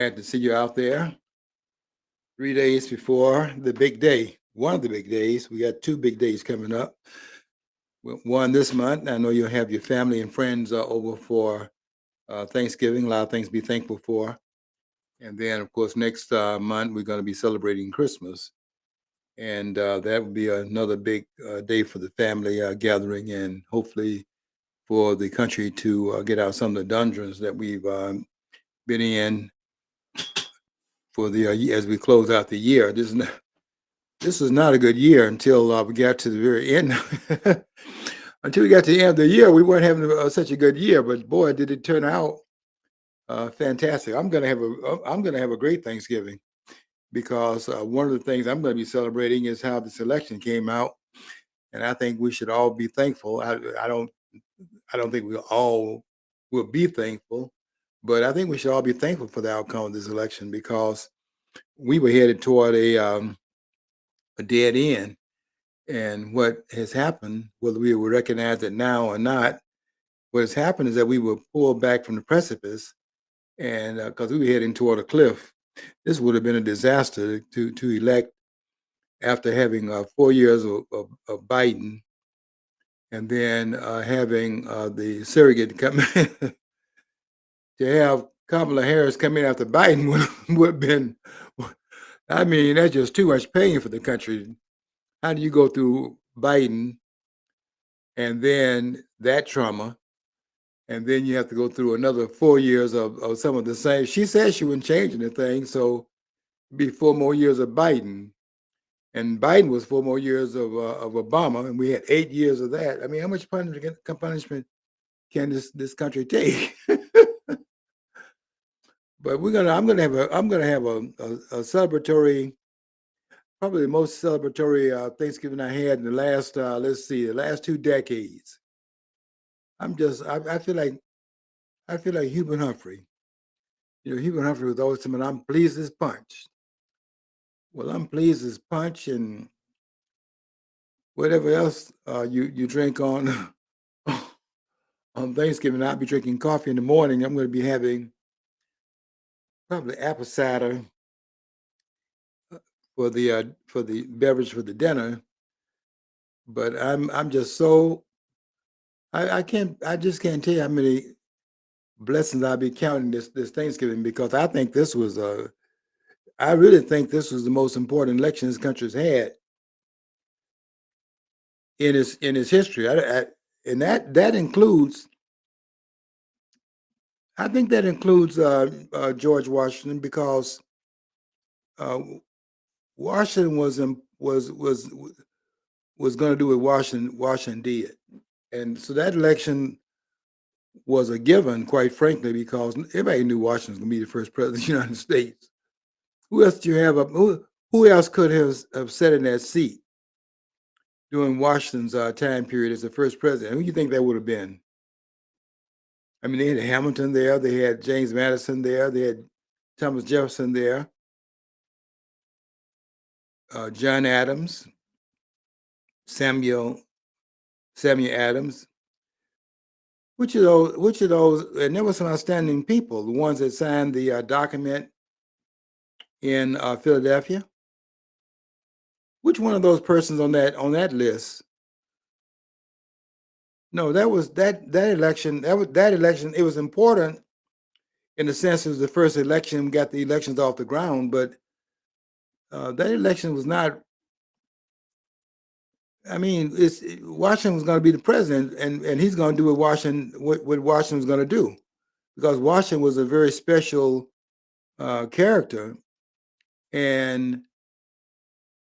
Glad to see you out there. 3 days before the big day, one of the big days. We got two big days coming up. One this month. I know you'll have your family and friends over for Thanksgiving. A lot of things to be thankful for. And then, of course, next month we're going to be celebrating Christmas, and that will be another big day for the family gathering, and hopefully for the country to get out some of the dungeons that we've been in for the as we close out the year. This is not a good year until we got to the very end. Until we got to the end of the year, we weren't having such a good year. But boy, did it turn out fantastic! I'm gonna have a great Thanksgiving because one of the things I'm going to be celebrating is how this election came out, and I think we should all be thankful. I don't think we all will be thankful, but I think we should all be thankful for the outcome of this election because we were headed toward a dead end. And what has happened, whether we will recognize it now or not, what has happened is that we were pulled back from the precipice, and because we were heading toward a cliff, this would have been a disaster to elect after having 4 years of Biden, and then having the surrogate come in. To have Kamala Harris come in after Biden would have been, I mean, that's just too much pain for the country. How do you go through Biden and then that trauma, and then you have to go through another 4 years of some of the same? She said she wouldn't change anything, so it'd be 4 more years of Biden, and Biden was 4 more years of Obama, and we had 8 years of that. I mean, how much punishment can this country take? But I'm gonna have a celebratory, probably the most celebratory Thanksgiving I had in the last let's see, the last 2 decades. I feel like Hubert Humphrey. You know, Hubert Humphrey was always saying, "I'm pleased as punch." Well, I'm pleased as punch, and whatever else you drink on on Thanksgiving. I'll be drinking coffee in the morning. I'm going to be having probably apple cider for the beverage for the dinner. But I'm just so I just can't tell you how many blessings I'll be counting this Thanksgiving because I really think this was the most important election this country's had in its history. And that includes, I think that includes George Washington because uh, Washington was going to do what Washington did, and so that election was a given, quite frankly, because everybody knew Washington was going to be the first president of the United States. Who else do you have up? Who else could have sat in that seat during Washington's time period as the first president? Who do you think that would have been? I mean, they had Hamilton there, they had James Madison there, they had Thomas Jefferson there, John Adams, Samuel Samuel Adams. Which of those? Which of those? And there were some outstanding people. The ones that signed the document in Philadelphia. Which one of those persons on that list? No, that was that election. That election. It was important in the sense it was the first election. We got the elections off the ground, but that election was not. I mean, Washington was going to be the president, and he's going to do what Washington was going to do, because Washington was a very special character, and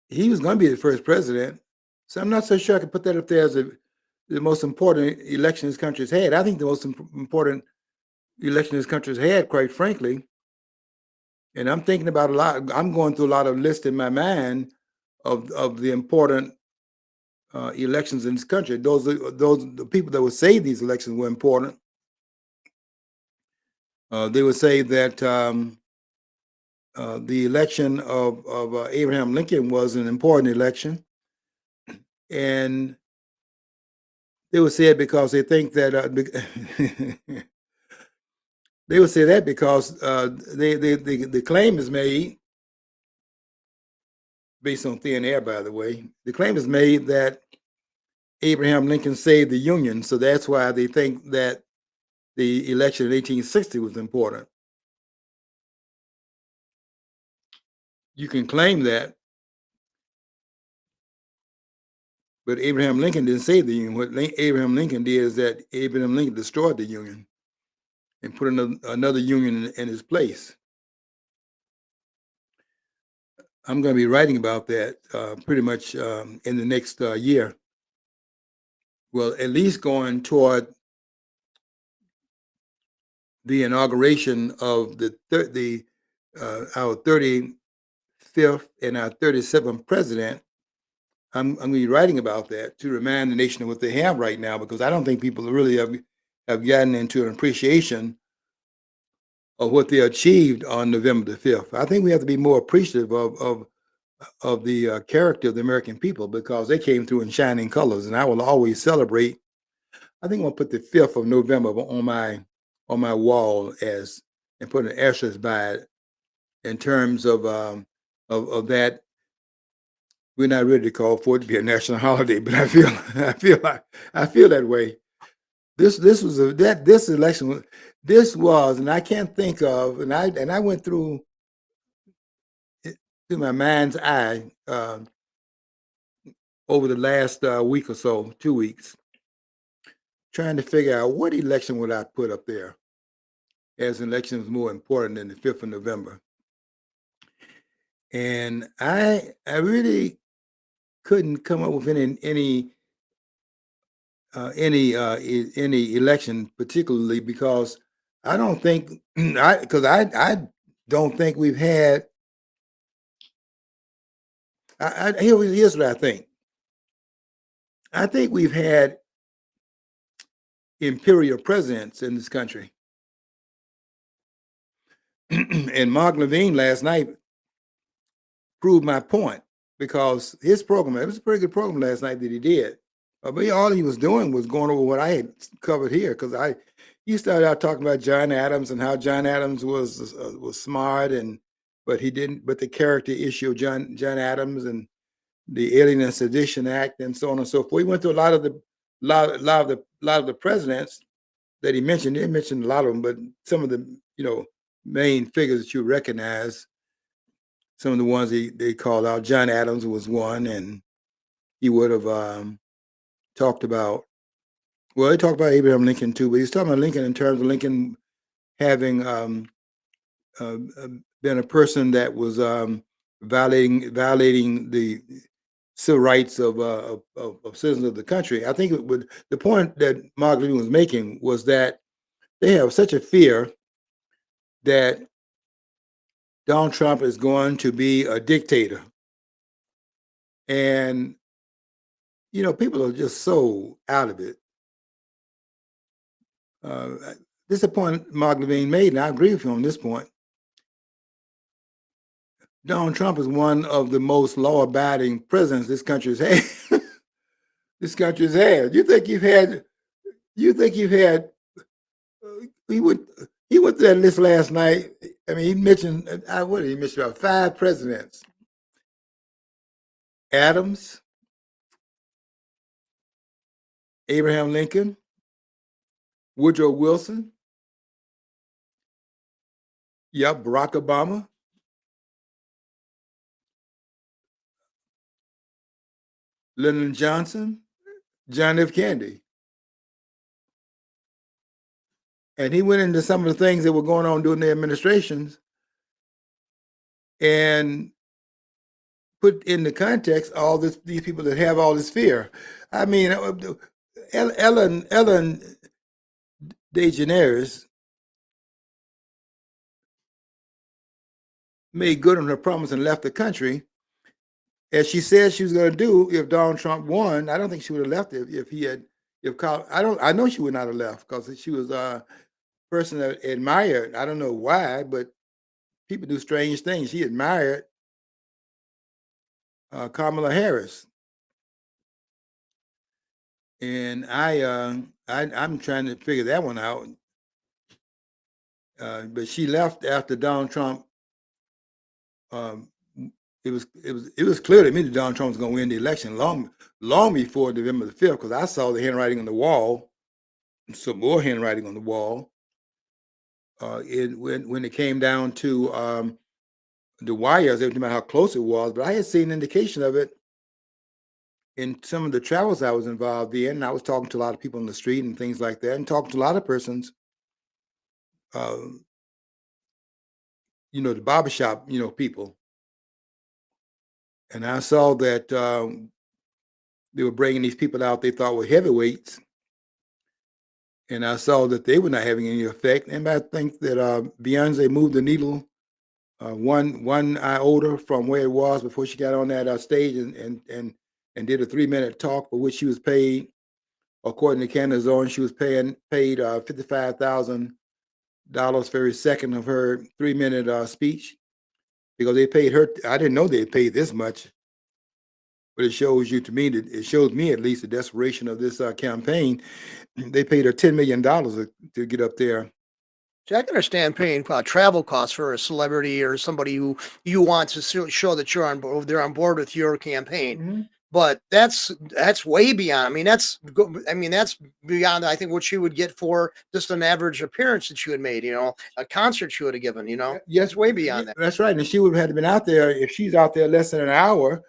he was going to be the first president. So I'm not so sure I can put that up there as the most important election this country's had. I think the most important election this country's had, quite frankly, and I'm thinking about a lot. I'm going through a lot of lists in my mind of the important elections in this country. Those the people that would say these elections were important. They would say that the election of Abraham Lincoln was an important election, and they would say it because they think that They would say that because the claim is made based on thin air, by the way. The claim is made that Abraham Lincoln saved the Union, so that's why they think that the election in 1860 was important. You can claim that, but Abraham Lincoln didn't save the Union. What Abraham Lincoln did is that Abraham Lincoln destroyed the Union and put another Union in its place. I'm going to be writing about that pretty much in the next year. Well, at least going toward the inauguration of our 35th and our 37th president. I'm going to be writing about that to remind the nation of what they have right now, because I don't think people really have gotten into an appreciation of what they achieved on November the 5th. I think we have to be more appreciative of the character of the American people, because they came through in shining colors, and I will always celebrate. I think I'm gonna put the 5th of November on my wall as and put an asterisk by it in terms of that. We're not ready to call for it to be a national holiday, but I feel that way. This was this election and I can't think of, and I went through my mind's eye over the last week or so, 2 weeks, trying to figure out what election would I put up there as an election was more important than the 5th of November. And I really couldn't come up with any election particularly, because I don't think I don't think we've had. Here's what I think. I think we've had imperial presidents in this country. And Mark Levine last night proved my point, because his program, it was a pretty good program last night that he did. But all he was doing was going over what I had covered here, because he started out talking about John Adams and how John Adams was smart, but he didn't. But the character issue of John Adams and the Alien and Sedition Act and so on and so forth. He went through a lot of the presidents that he mentioned. He mentioned a lot of them, but some of the main figures that you recognize. Some of the ones they called out. John Adams was one, and he would have talked about. Well, he talked about Abraham Lincoln too, but he's talking about Lincoln in terms of Lincoln having uh, been a person that was violating the civil rights of citizens of the country. I think the point that Mark Levine was making was that they have such a fear that Donald Trump is going to be a dictator, and people are just so out of it. This is a point Mark Levine made, and I agree with him on this point. Donald Trump is one of the most law-abiding presidents this country's had. This country's had. You think you've had? You think you've had? He went. He went through that list last night. I mean, he mentioned. What did he mention? About 5 presidents: Adams, Abraham Lincoln, Woodrow Wilson. Yep, Barack Obama, Lyndon Johnson, John F. Kennedy. And he went into some of the things that were going on during their administrations and put in the context all these people that have all this fear. I mean, Ellen DeGeneres made good on her promise and left the country, as she said she was going to do if Donald Trump won. I don't think she would have left if he had I know she would not have left, because she was a person that admired. I don't know why, but people do strange things. She admired Kamala Harris, and I'm trying to figure that one out. but she left after Donald Trump. Um, it was clear to me that Donald Trump was going to win the election long before November the 5th, because I saw the handwriting on the wall, some more handwriting on the wall. When it came down to the wires, every time how close it was, but I had seen an indication of it in some of the travels I was involved in. And I was talking to a lot of people on the street and things like that, and talking to a lot of persons, uh, the barbershop, people. And I saw that they were bringing these people out they thought were heavyweights, and I saw that they were not having any effect. And I think that Beyonce moved the needle one iota from where it was before she got on that stage and did a 3-minute talk, for which she was paid, according to Candace Owens, she was paid $55,000 for every second of her 3-minute speech, because they paid her. I didn't know they paid this much, but it shows you, to me, that it shows me at least the desperation of this campaign. They paid her $10 million to get up there. See, I can understand paying travel costs for a celebrity or somebody who you want to show that you're on board, they're on board with your campaign. Mhm. But that's way beyond. I mean, that's beyond, I think, what she would get for just an average appearance that you had made. A concert she would have given. Yes, It's way beyond that. that's right. And she would have had to been out there. If she's out there less than an hour,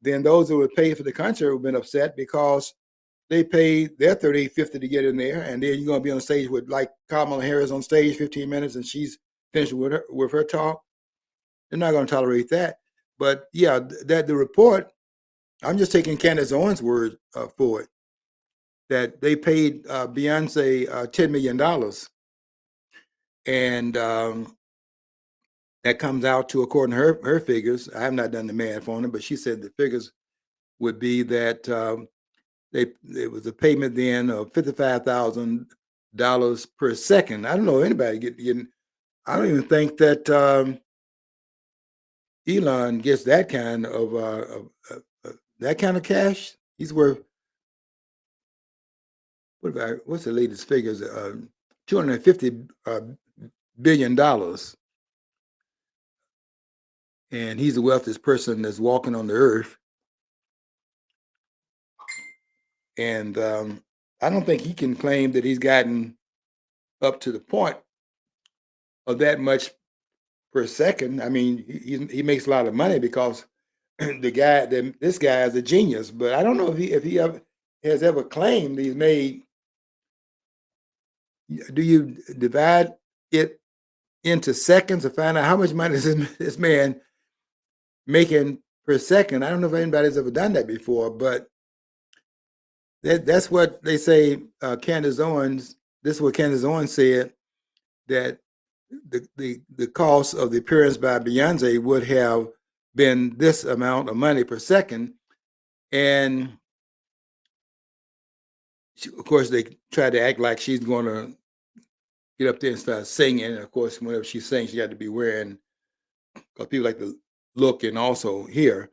then those who would pay for the concert would have been upset, because they paid their 38.50 to get in there, and then you're going to be on stage with, like, Kamala Harris on stage 15 minutes, and she's finished with her talk. They're not going to tolerate that. But yeah, that the report, I'm just taking Candace Owens' word for it, that they paid Beyonce $10 million. And that comes out to, according to her figures, I have not done the math on it, but she said the figures would be that it was a payment then of $55,000 per second. I don't know anybody getting. I don't even think that Elon gets that kind of cash. He's worth, what's the latest figures? $250 billion, and he's the wealthiest person that's walking on the earth. And I don't think he can claim that he's gotten up to the point of that much per second. I mean, he makes a lot of money because this guy is a genius. But I don't know if he has ever claimed he's made. Do you divide it into seconds to find out how much money is this man making per second? I don't know if anybody's ever done that before, but that's what they say. Candace Owens. This is what Candace Owens said, that the cost of the appearance by Beyonce would have been this amount of money per second. And of course, they try to act like she's going to get up there and start singing. And of course, whenever she sings, she got to be wearing, because people like to look and also hear.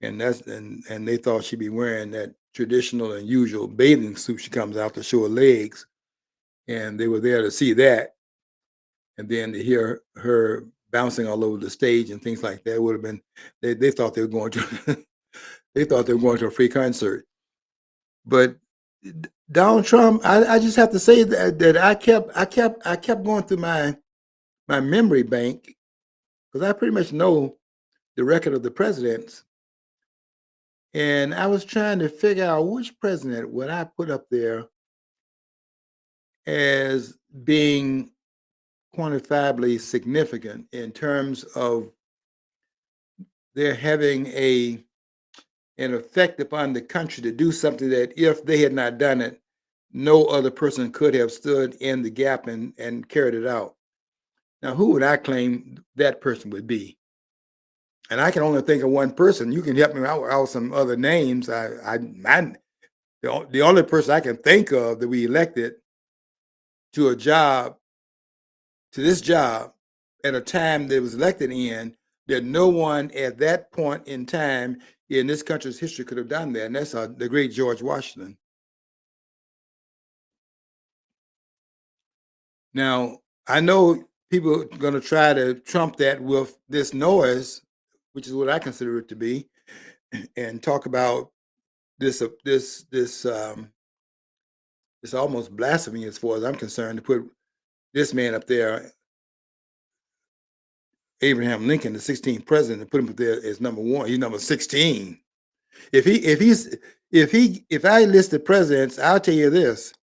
And and they thought she'd be wearing that traditional and usual bathing suit. She comes out to show her legs, and they were there to see that. And then to hear her bouncing all over the stage and things like that would have been, they thought they were going to they thought they were going to a free concert. But Donald Trump, I just have to say that I kept going through my memory bank, because I pretty much know the record of the presidents, and I was trying to figure out which president would I put up there as being quantifiably significant in terms of their having an effect upon the country to do something that, if they had not done it, no other person could have stood in the gap and carried it out. Now, who would I claim that person would be? And I can only think of one person. You can help me out with some other names. The only person I can think of that we elected to this job at a time that it was elected in, that no one at that point in time in this country's history could have done that, and that's the great George Washington. Now, I know people are going to try to trump that with this noise, which is what I consider it to be, and talk about this it's almost blasphemy as far as I'm concerned to put this man up there, Abraham Lincoln, the 16th president, and put him up there as number one. He's number 16. If I listed presidents, I'll tell you this: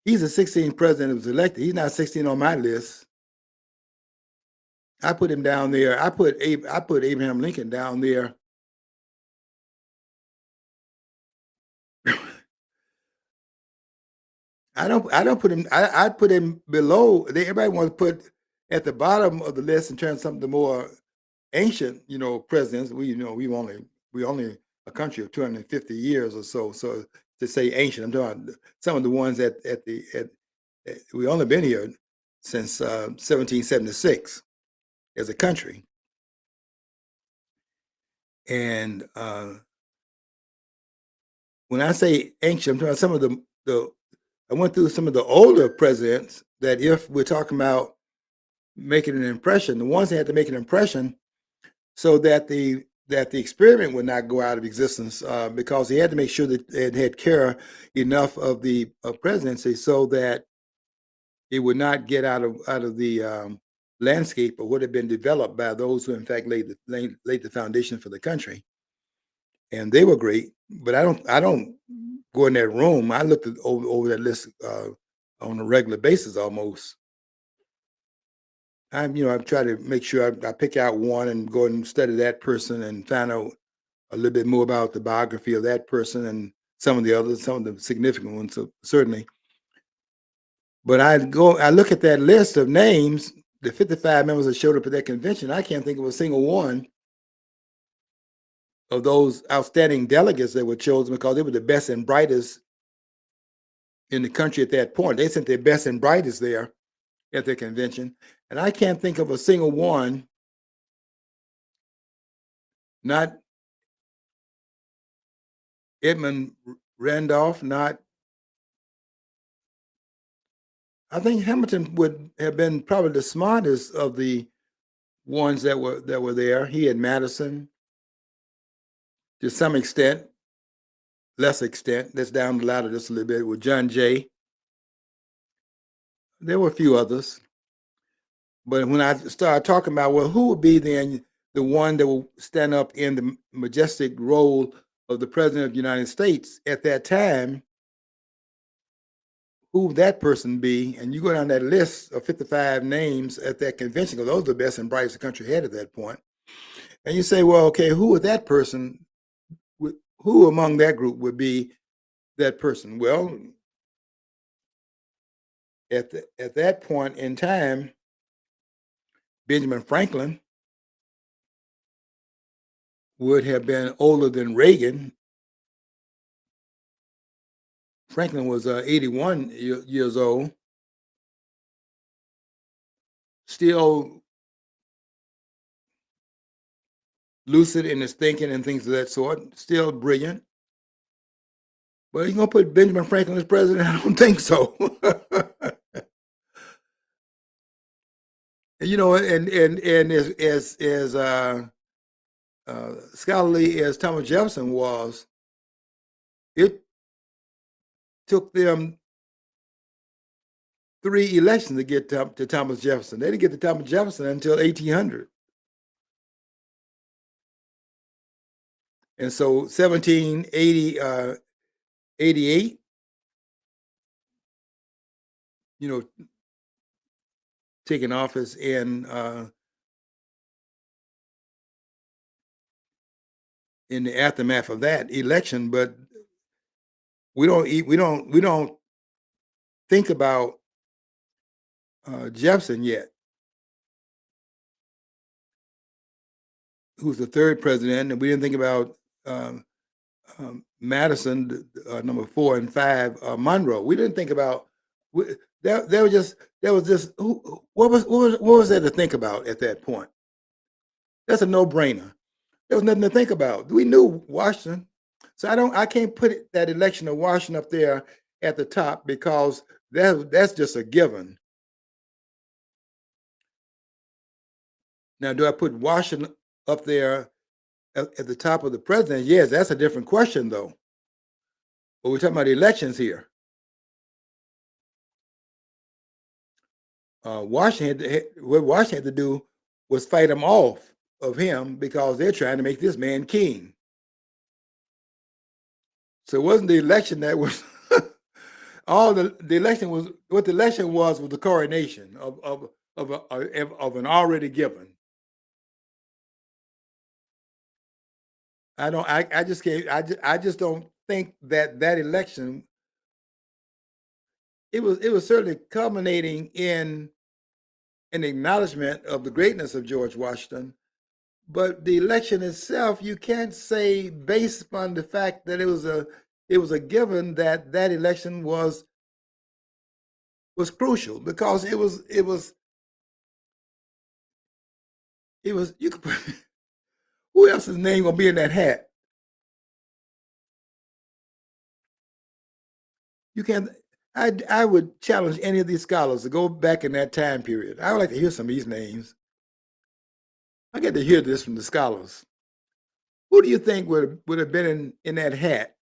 he's the 16th president who was elected. He's not 16 on my list. I put him down there. I put Abraham Lincoln down there. I don't put him. I put him below. Everybody wants to put at the bottom of the list in terms of some of the more ancient, presidents. We only a country of 250 years or so. So to say ancient, I'm talking about some of the ones we only been here since 1776 as a country, and when I say ancient, I'm talking about some of the I went through some of the older presidents that, if we're talking about making an impression, the ones that had to make an impression so that the experiment would not go out of existence, because he had to make sure that it had care enough of the presidency so that it would not get out of the landscape of what had been developed by those who in fact laid the foundation for the country. And they were great, but I don't go in that room. I looked over that list on a regular basis almost. I try to make sure I pick out one and go and study that person and find out a little bit more about the biography of that person and some of the others, some of the significant ones, certainly. But I look at that list of names, the 55 members that showed up at that convention. I can't think of a single one of those outstanding delegates that were chosen because they were the best and brightest in the country at that point. They sent their best and brightest there at the convention. And I can't think of a single one, not Edmund Randolph, I think Hamilton would have been probably the smartest of the ones that were there. He had Madison to some extent, less extent. That's down the ladder just a little bit with John Jay. There were a few others. But when I started talking about, well, who would be then the one that will stand up in the majestic role of the president of the United States at that time, who would that person be? And you go down that list of 55 names at that convention, because those are the best and brightest the country had at that point. And you say, well, okay, who would that person, who among that group would be that person? Well, at that point in time, Benjamin Franklin would have been older than Reagan. Franklin was 81 years old, still lucid in his thinking and things of that sort, still brilliant. But you're going to put Benjamin Franklin as president? I don't think so. And as scholarly as Thomas Jefferson was, it took them 3 elections to get to Thomas Jefferson. They didn't get to Thomas Jefferson until 1800. And so 1788, taking office in the aftermath of that election, but we don't think about Jefferson yet, who's the 3rd president, and we didn't think about Madison, number 4 and 5, Monroe. We didn't think about what was there to think about at that point? That's a no-brainer. There was nothing to think about. We knew Washington, so I can't put that election of Washington up there at the top because that's just a given. Now, do I put Washington up there at the top of the president? Yes, that's a different question, though. But we're talking about elections here. What Washington had to do was fight him off of him because they're trying to make this man king. So it wasn't the election that was all the election was. What the election was the coronation of an already given. I just can't. I just don't think that election. It was certainly culminating in an acknowledgement of the greatness of George Washington. But the election itself, you can't say based upon the fact that it was a given that election was crucial because it was you could put who else's name gonna be in that hat? You can't. I would challenge any of these scholars to go back in that time period. I would like to hear some of these names. I get to hear this from the scholars. Who do you think would have been in that hat?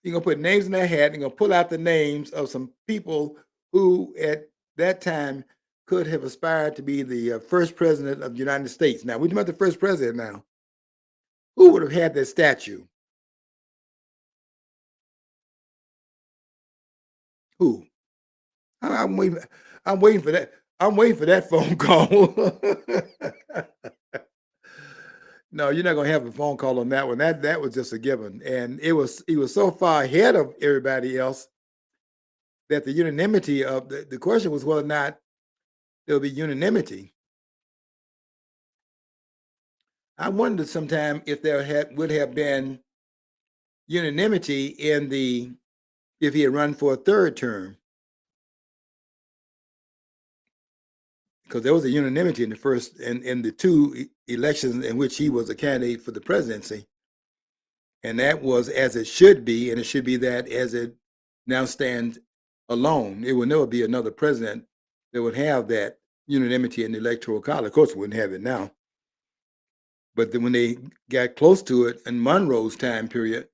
You're gonna put names in that hat. And you're gonna pull out the names of some people who, at that time, could have aspired to be the first president of the United States. Now we're talking about the first president. Now, who would have had that statue? Who? I'm waiting. I'm waiting for that. I'm waiting for that phone call. No, you're not gonna have a phone call on that one. That was just a given, and he was so far ahead of everybody else that the unanimity of the question was whether or not there would be unanimity. I wondered sometime if there would have been unanimity if he had run for a third term, because there was a unanimity in the first in the two elections in which he was a candidate for the presidency, and that was as it should be, and it should be that as it now stands alone. It will never be another president that would have that unanimity in the electoral college. Of course, we wouldn't have it now. But then when they got close to it in Monroe's time period,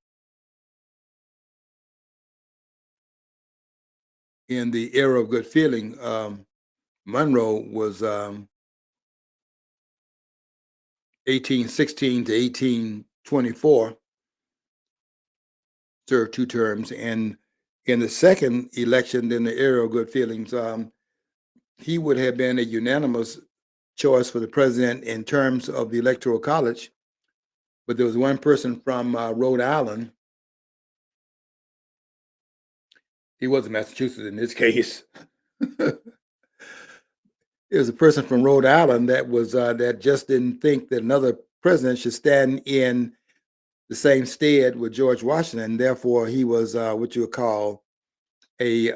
in the era of good feeling, Monroe was 1816 to 1824, served 2 terms. And in the second election, in the era of good feelings, he would have been a unanimous choice for the president in terms of the electoral college. But there was one person from Rhode Island. He wasn't Massachusetts in this case. It was a person from Rhode Island that just didn't think that another president should stand in the same stead with George Washington. Therefore, he was what you would call a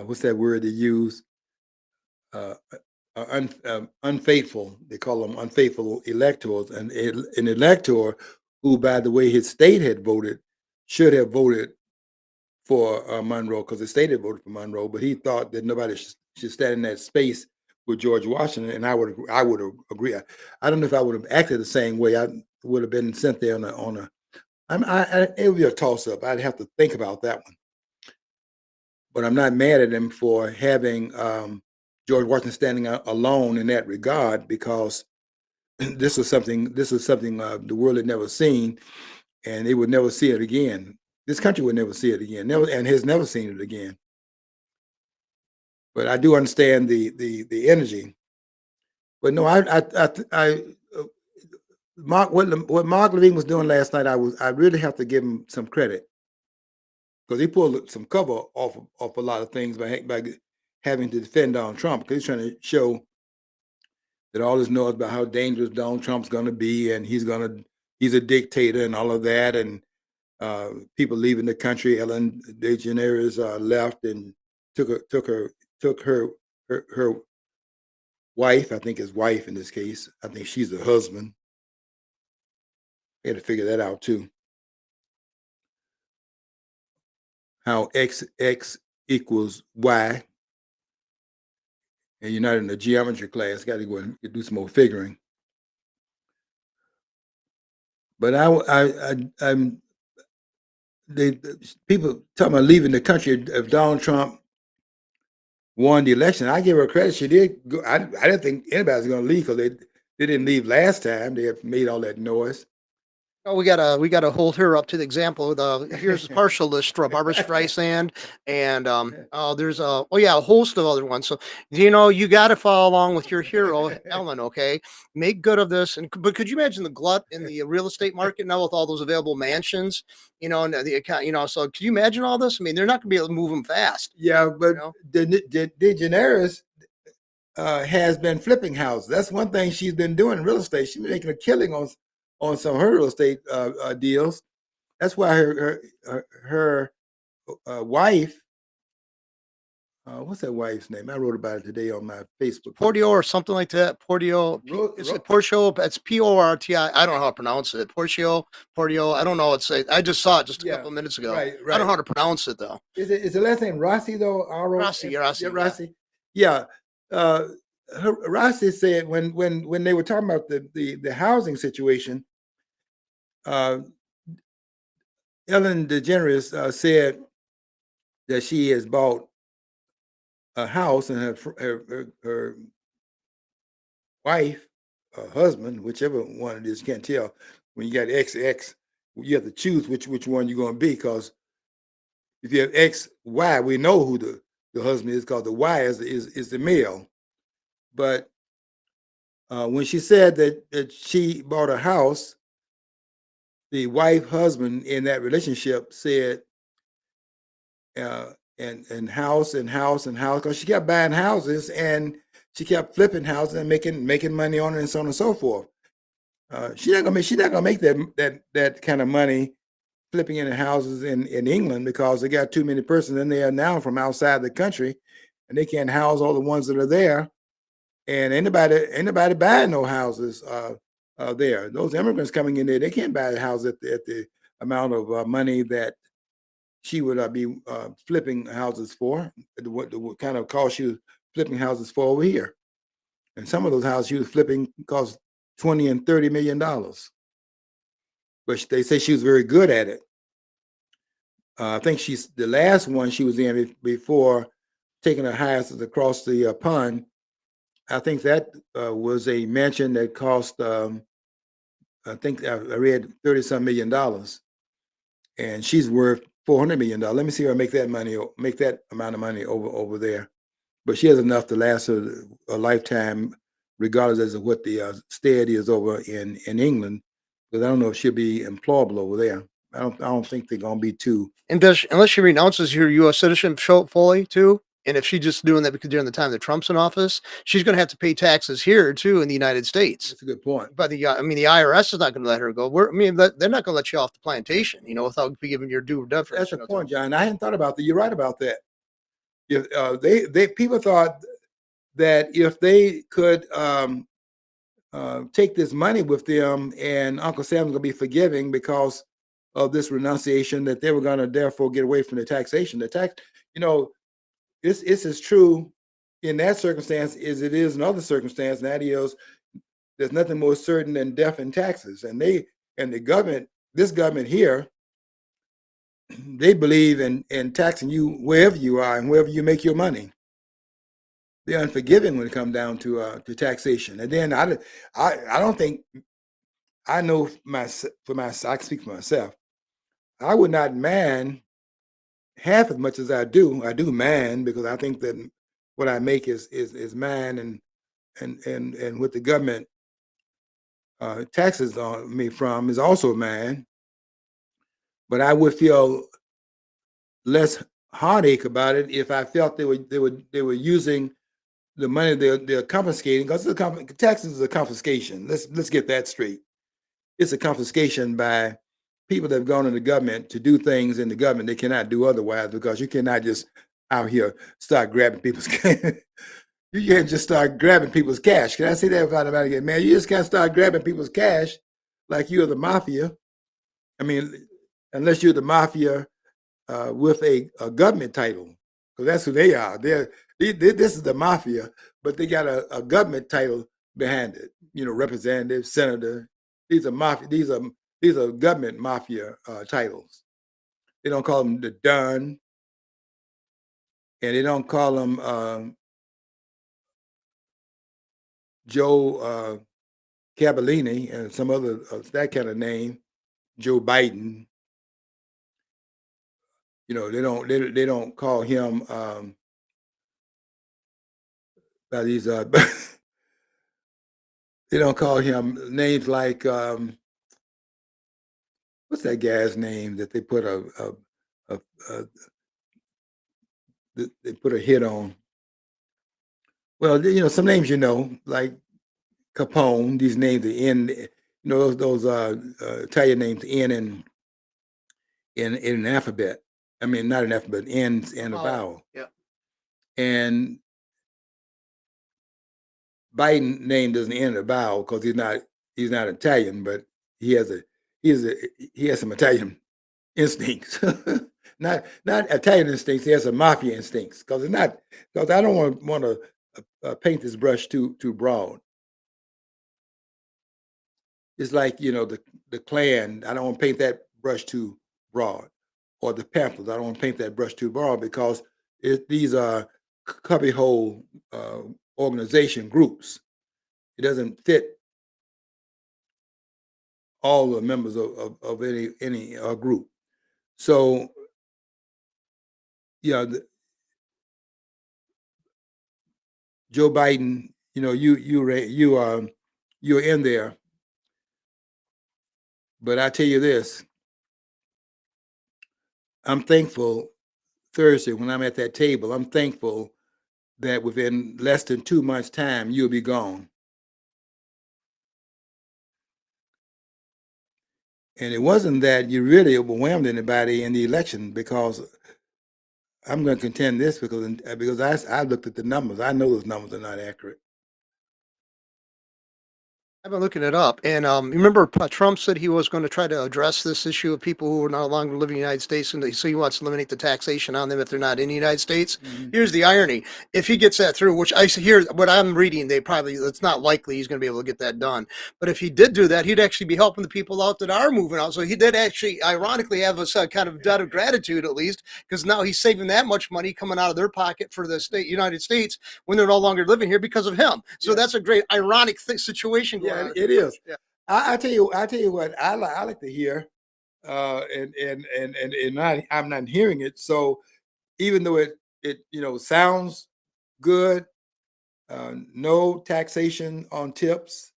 what's that word they use? Uh, Unfaithful. They call them unfaithful electors, and an elector who, by the way, his state had voted, should have voted for Monroe because the state had voted for Monroe, but he thought that nobody should stand in that space with George Washington, and I would agree. I don't know if I would have acted the same way. I would have been sent there on a. It would be a toss up. I'd have to think about that one. But I'm not mad at him for having George Washington standing alone in that regard because this was something. This was something the world had never seen, and they would never see it again. This country would never see it again, never, and has never seen it again. But I do understand the energy. But no, uh, Mark, what Mark Levine was doing last night, I really have to give him some credit because he pulled some cover off a lot of things by having to defend Donald Trump because he's trying to show that all this noise about how dangerous Donald Trump's going to be and he's a dictator and all of that, and people leaving the country. Ellen DeGeneres left and took her wife. I think his wife in this case. I think she's the husband. They had to figure that out too. How X equals Y and you're not in the geometry class. Got to go and do some more figuring. But I'm people talking about leaving the country if Donald Trump won the election. I give her credit. She did go. I didn't think anybody was going to leave because they didn't leave last time. They had made all that noise. Oh, we gotta hold her up to the example. Here's a partial list for Barbara Streisand, and there's a host of other ones. So you got to follow along with your hero Ellen. Okay, make good of this. But could you imagine the glut in the real estate market now with all those available mansions? And the account. So could you imagine all this? I mean, they're not going to be able to move them fast. Yeah, but You know? DeGeneres has been flipping houses. That's one thing she's been doing in real estate. She's been making a killing on some of her real estate deals. That's why her wife, what's that wife's name? I wrote about it today on my Facebook. Portio or something like that. Portio. Is it Portio? It's Porti. I don't know how to pronounce it. Portio. I don't know. I just saw it just a couple of minutes ago. Right. I don't know how to pronounce it though. Is the last name Rossi though? Rossi. Yeah, Rossi. Yeah. Rossi said when they were talking about the housing situation, Ellen DeGeneres said that she has bought a house and her wife, husband, whichever one it is, you can't tell. When you got XX, you have to choose which one you're going to be, because if you have XY, we know who the husband is, because the Y is the male. But when she said that she bought a house, the wife husband in that relationship said, and house, because she kept buying houses and she kept flipping houses and making money on it and so on and so forth. She's not gonna make that kind of money flipping into houses in England, because they got too many persons in there now from outside the country, and they can't house all the ones that are there. And anybody buying no houses there. Those immigrants coming in there, they can't buy a house at the amount of money that she would be flipping houses for. What kind of cost she was flipping houses for over here. And some of those houses she was flipping cost $20 and $30 million. But they say she was very good at it. I think she's the last one she was in before taking her houses across the pond. I think that was a mansion that cost, I think I read $30-some million, and she's worth $400 million. Let me see her make that amount of money over there. But she has enough to last her a lifetime, regardless of what the stead is over in England. Because I don't know if she'll be employable over there. I don't think they're gonna be too. And unless she renounces her U.S. citizenship fully too, and if she's just doing that because during the time that Trump's in office, she's going to have to pay taxes here too in the United States. That's a good point. But the IRS is not going to let her go. They're not going to let you off the plantation, without giving your due deference. That's a point, John. I hadn't thought about that. You're right about that. If people thought that if they could take this money with them, and Uncle Sam's gonna be forgiving because of this renunciation, that they were gonna therefore get away from the taxation. The tax, this is true in that circumstance as it is in other circumstances. And that is, there's nothing more certain than death and taxes. And the government, this government here, they believe in taxing you wherever you are and wherever you make your money. They're unforgiving when it comes down to taxation. And then I don't think, I know I can speak for myself. I would not mind half as much as I do. I do mind, because I think that what I make is mine, and what the government taxes on me from is also mine. But I would feel less heartache about it if I felt they were using the money they're confiscating, because taxes is a confiscation. Let's get that straight. It's a confiscation by people that have gone in the government to do things in the government they cannot do otherwise, because you cannot just out here start grabbing people's cash. You can't just start grabbing people's cash. Can I say that without about again, man? You just can't start grabbing people's cash like you're the mafia. I mean, unless you're the mafia with a government title, because that's who they are. This is the mafia, but they got a government title behind it. Representative, senator. These are mafia. These are government mafia titles. They don't call them the Don, and they don't call them Joe Cavallini and some other that kind of name. Joe Biden. They don't call him by these they don't call him names like what's that guy's name that they put a they put a hit on. Well, some names like Capone. These names the end. Those Italian names end in an alphabet. I mean, not an alphabet, ends in a vowel. Yeah. And Biden name doesn't end in a vowel because he's not Italian, but he has some Italian instincts. not Italian instincts. He has some mafia instincts because I don't want to paint this brush too broad. It's like the Klan. I don't want to paint that brush too broad, or the Panthers. I don't want to paint that brush too broad because these are cubbyhole organization groups. It doesn't fit all the members of any group. So Joe Biden, you're in there, but I tell you this, I'm thankful Thursday when I'm at that table. I'm thankful that within less than 2 months' time you'll be gone. And it wasn't that you really overwhelmed anybody in the election because I'm going to contend this because I looked at the numbers. I know those numbers are not accurate. I've been looking it up, and remember, Trump said he was going to try to address this issue of people who are no longer living in the United States, and so he wants to eliminate the taxation on them if they're not in the United States. Mhm. Here's the irony: if he gets that through, which I hear, what I'm reading, it's not likely he's going to be able to get that done. But if he did do that, he'd actually be helping the people out that are moving out. So he did actually, ironically, have a kind of debt of gratitude at least, because now he's saving that much money coming out of their pocket for the United States when they're no longer living here because of him. So Yeah. that's a great ironic situation going on. Yeah, it is. Yeah. I tell you what I like to hear, I'm not hearing it. So even though it sounds good, no taxation on tips,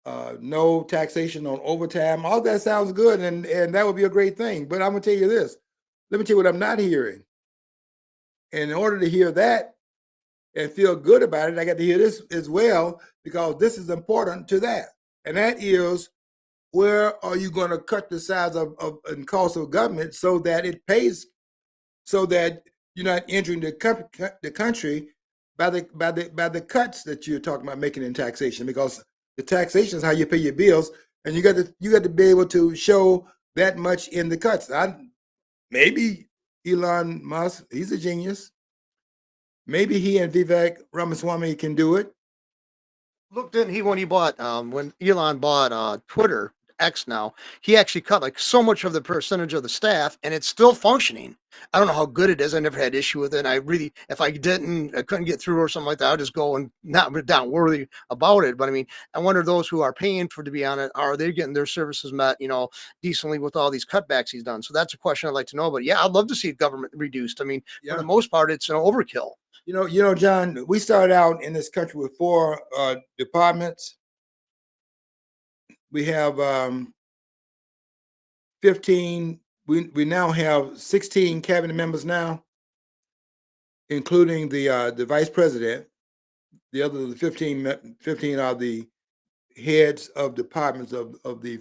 no taxation on overtime, all that sounds good, and that would be a great thing. But I'm gonna tell you this. Let me tell you what I'm not hearing. And in order to hear that and feel good about it, I got to hear this as well because this is important to that. And that is, where are you going to cut the size of and cost of government so that it pays, so that you're not entering the country by the cuts that you're talking about making in taxation? Because the taxation is how you pay your bills, and you got to be able to show that much in the cuts. Maybe Elon Musk, he's a genius. Maybe he and Vivek Ramaswamy can do it. Look, didn't he when Elon bought Twitter, X now, he actually cut like so much of the percentage of the staff and it's still functioning. I don't know how good it is. I never had issue with it. I really, if I couldn't get through or something like that, I'd just go and not worry about it. But I mean, I wonder those who are paying to be on it, are they getting their services met, decently with all these cutbacks he's done? So that's a question I'd like to know. But yeah, I'd love to see government reduced. I mean, for the most part, it's an overkill. John, we started out in this country with 4 departments. We have 15. We now have 16 cabinet members now, including the vice president. The other 15 are the heads of departments of the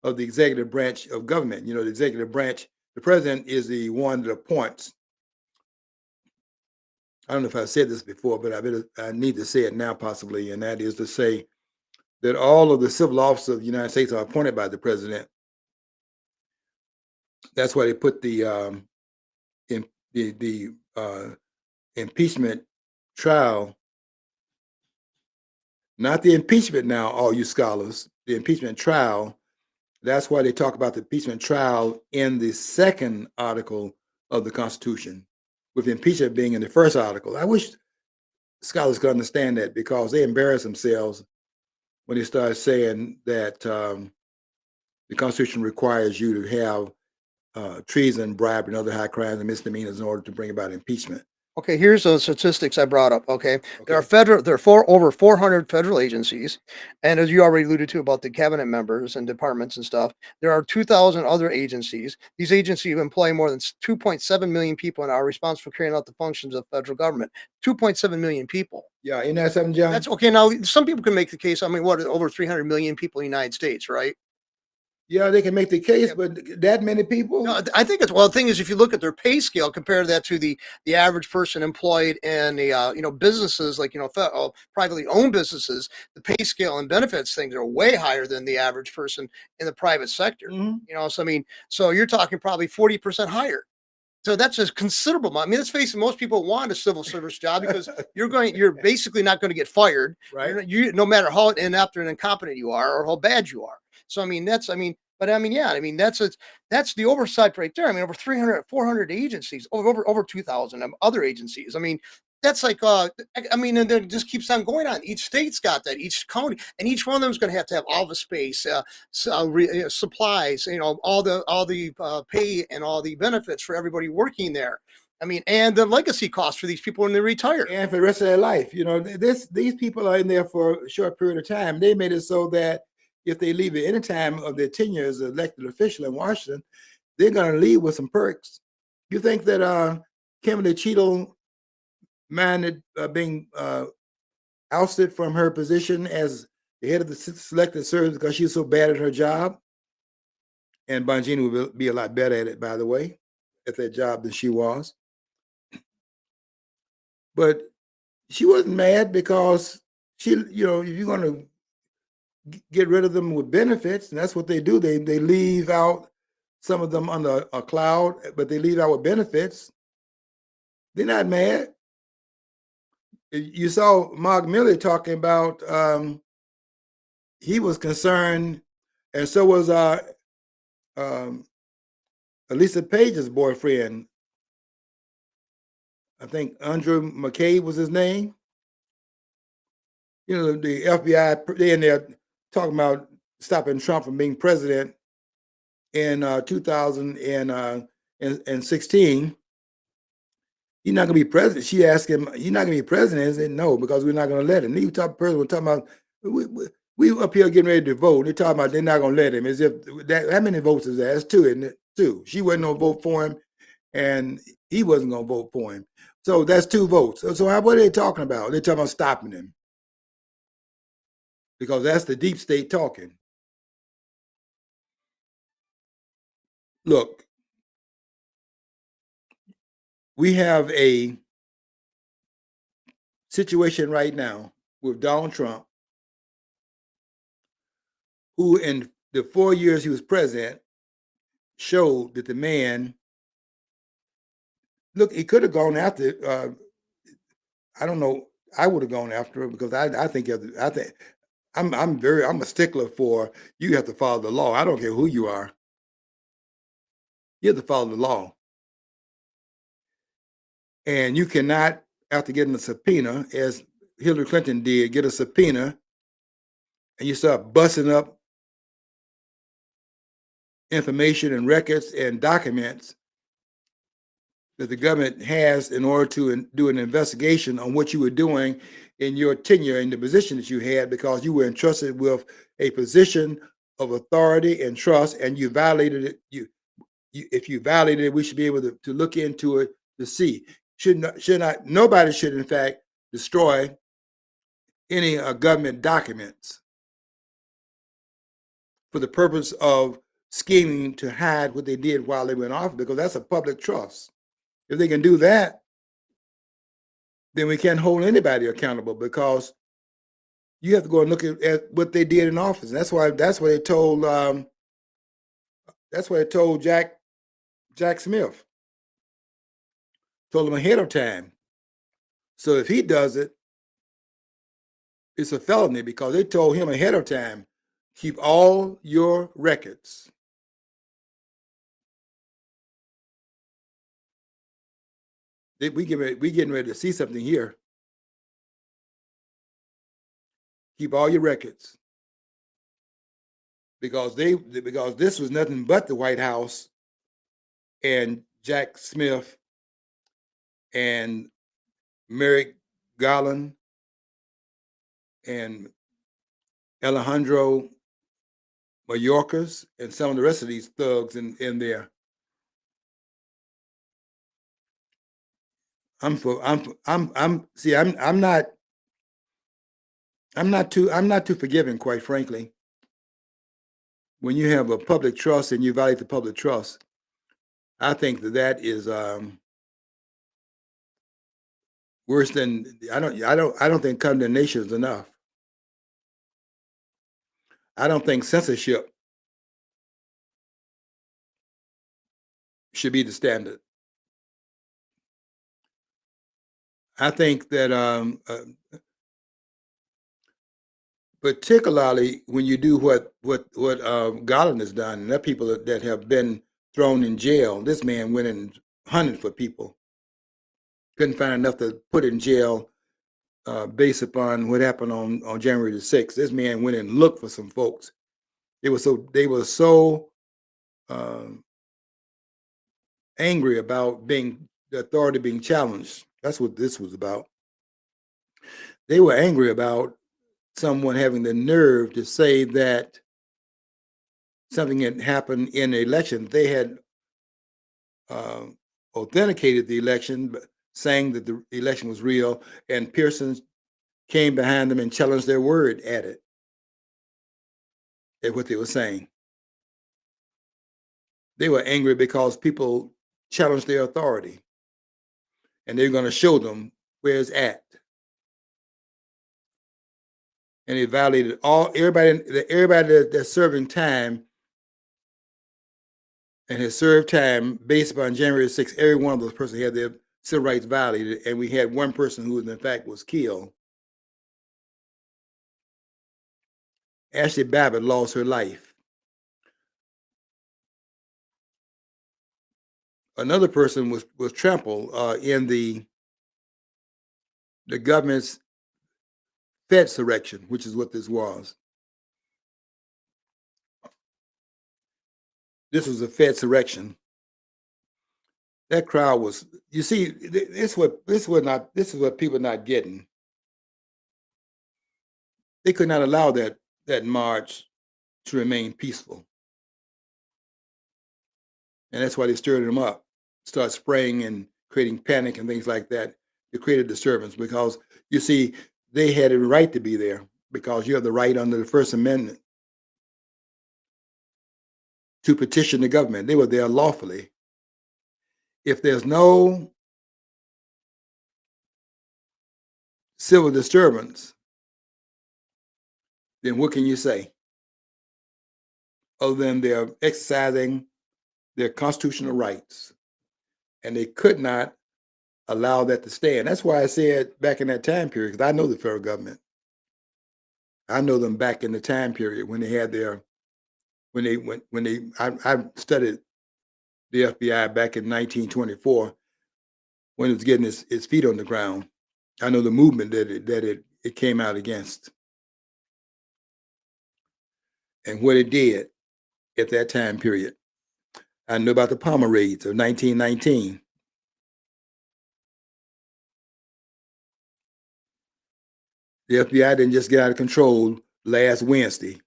executive branch of government. The executive branch, the president is the one that appoints. I don't know if I said this before, but I need to say it now possibly, and that is to say that all of the civil officers of the United States are appointed by the president. That's why they put the impeachment trial, not the impeachment now, all you scholars, the impeachment trial. That's why they talk about the impeachment trial in the second article of the Constitution, with impeachment being in the first article. I wish scholars could understand that, because they embarrass themselves when they start saying that the Constitution requires you to have treason, bribery, and other high crimes and misdemeanors in order to bring about impeachment. Okay, here's those statistics I brought up. Okay, there are Okay. over 400 federal agencies, and as you already alluded to about the cabinet members and departments and stuff, there are 2,000 other agencies. These agencies employ more than 2.7 million people and are responsible for carrying out the functions of federal government. 2.7 million people. Yeah, isn't that something, John? That's okay. Now, some people can make the case. I mean, what, over 300 million people in the United States, right? Yeah, they can make the case, Yeah. but that many people? No, I think it's, well, the thing is, if you look at their pay scale, compare that to the average person employed in the businesses, like privately owned businesses, the pay scale and benefits things are way higher than the average person in the private sector. Mhm. So I mean, so you're talking probably 40% higher. So that's a considerable amount. I mean, let's face it, most people want a civil service job because you're basically not going to get fired. Right. No matter how inept and incompetent you are or how bad you are. So I mean, but I mean, yeah, I mean, that's the oversight right there. I mean, over 300, 400 agencies, over 2,000 other agencies. I mean, that's like, I mean, and then it just keeps on going on. Each state's got that, each county, and each one of them is going to have office space, supplies, all the pay and all the benefits for everybody working there. I mean, and the legacy costs for these people when they retire. And for the rest of their life, these people are in there for a short period of time. They made it so that if they leave at any time of their tenure as an elected official in Washington, they're going to leave with some perks. You think that Kimberly Cheatle minded being ousted from her position as the head of the selected service because she was so bad at her job? And Bongini would be a lot better at it, by the way, at that job than she was. But she wasn't mad because if you're going to get rid of them with benefits, and that's what they do. They leave out some of them under a cloud, but they leave out with benefits. They're not mad. You saw Mark Milley talking about he was concerned, and so was Elisa Page's boyfriend. I think Andrew McCabe was his name. The FBI, they in there talking about stopping Trump from being president in 2016. You're not going to be president. She asked him, "You're not going to be president?" He said, "No, because we're not going to let him." And he was talking about, we up here getting ready to vote. They're talking about they're not going to let him. As if that, how many votes is that? That's two, isn't it? Two. She wasn't going to vote for him, and he wasn't going to vote for him. So that's two votes. So what are they talking about? They're talking about stopping him, because that's the deep state talking. Look, we have a situation right now with Donald Trump, who in the 4 years he was president showed that the man, look, he could have gone after, I don't know, I would have gone after him, because I think I'm a stickler for, you have to follow the law. I don't care who you are. You have to follow the law. And you cannot, after getting a subpoena, as Hillary Clinton did, get a subpoena, and you start busting up information and records and documents that the government has in order to do an investigation on what you were doing in your tenure in the position that you had, because you were entrusted with a position of authority and trust, and you violated it. If you violated it, we should be able to look into it to see. Nobody should, in fact, destroy any government documents for the purpose of scheming to hide what they did while they were in office, because that's a public trust. If they can do that, then we can't hold anybody accountable, because you have to go and look at what they did in office. And that's why they told Jack Smith. Told him ahead of time. So if he does it, it's a felony because they told him ahead of time, keep all your records. We getting ready to see something here. Keep all your records because this was nothing but the White House and Jack Smith and Merrick Garland and Alejandro Mayorkas and some of the rest of these thugs in there. I'm not too forgiving, quite frankly. When you have a public trust and you violate the public trust, I think that is worse than I don't think condemnation is enough. I don't think censorship should be the standard. I think that particularly when you do what Garland has done, and there are people that have been thrown in jail. This man went and hunted for people, couldn't find enough to put in jail based upon what happened on January the 6th. This man went and looked for some folks. They were so angry about the authority being challenged. That's what this was about. They were angry about someone having the nerve to say that something had happened in the election. They had authenticated the election, saying that the election was real, and Pearson came behind them and challenged their word at what they were saying. They were angry because people challenged their authority, and they're going to show them where it's at. And they violated everybody that's serving time and has served time based upon January 6th. Every one of those persons had their civil rights violated, and we had one person who, in fact, was killed. Ashley Babbitt lost her life. Another person was trampled in the government's Fedsurrection, which is what this was. This was a Fedsurrection. That crowd was. You see, this is what people are not getting. They could not allow that march to remain peaceful, and that's why they stirred them up, start spraying and creating panic and things like that to create a disturbance. Because you see, they had a right to be there because you have the right under the First Amendment to petition the government. They were there lawfully. If there's no civil disturbance, then what can you say? Other than they're exercising their constitutional rights. And they could not allow that to stand. That's why I said back in that time period, because I know the federal government. I know them back in the time period when they had I studied the FBI back in 1924 when it was getting its feet on the ground. I know the movement that it came out against and what it did at that time period. I know about the Palmer raids of 1919. The FBI didn't just get out of control last Wednesday.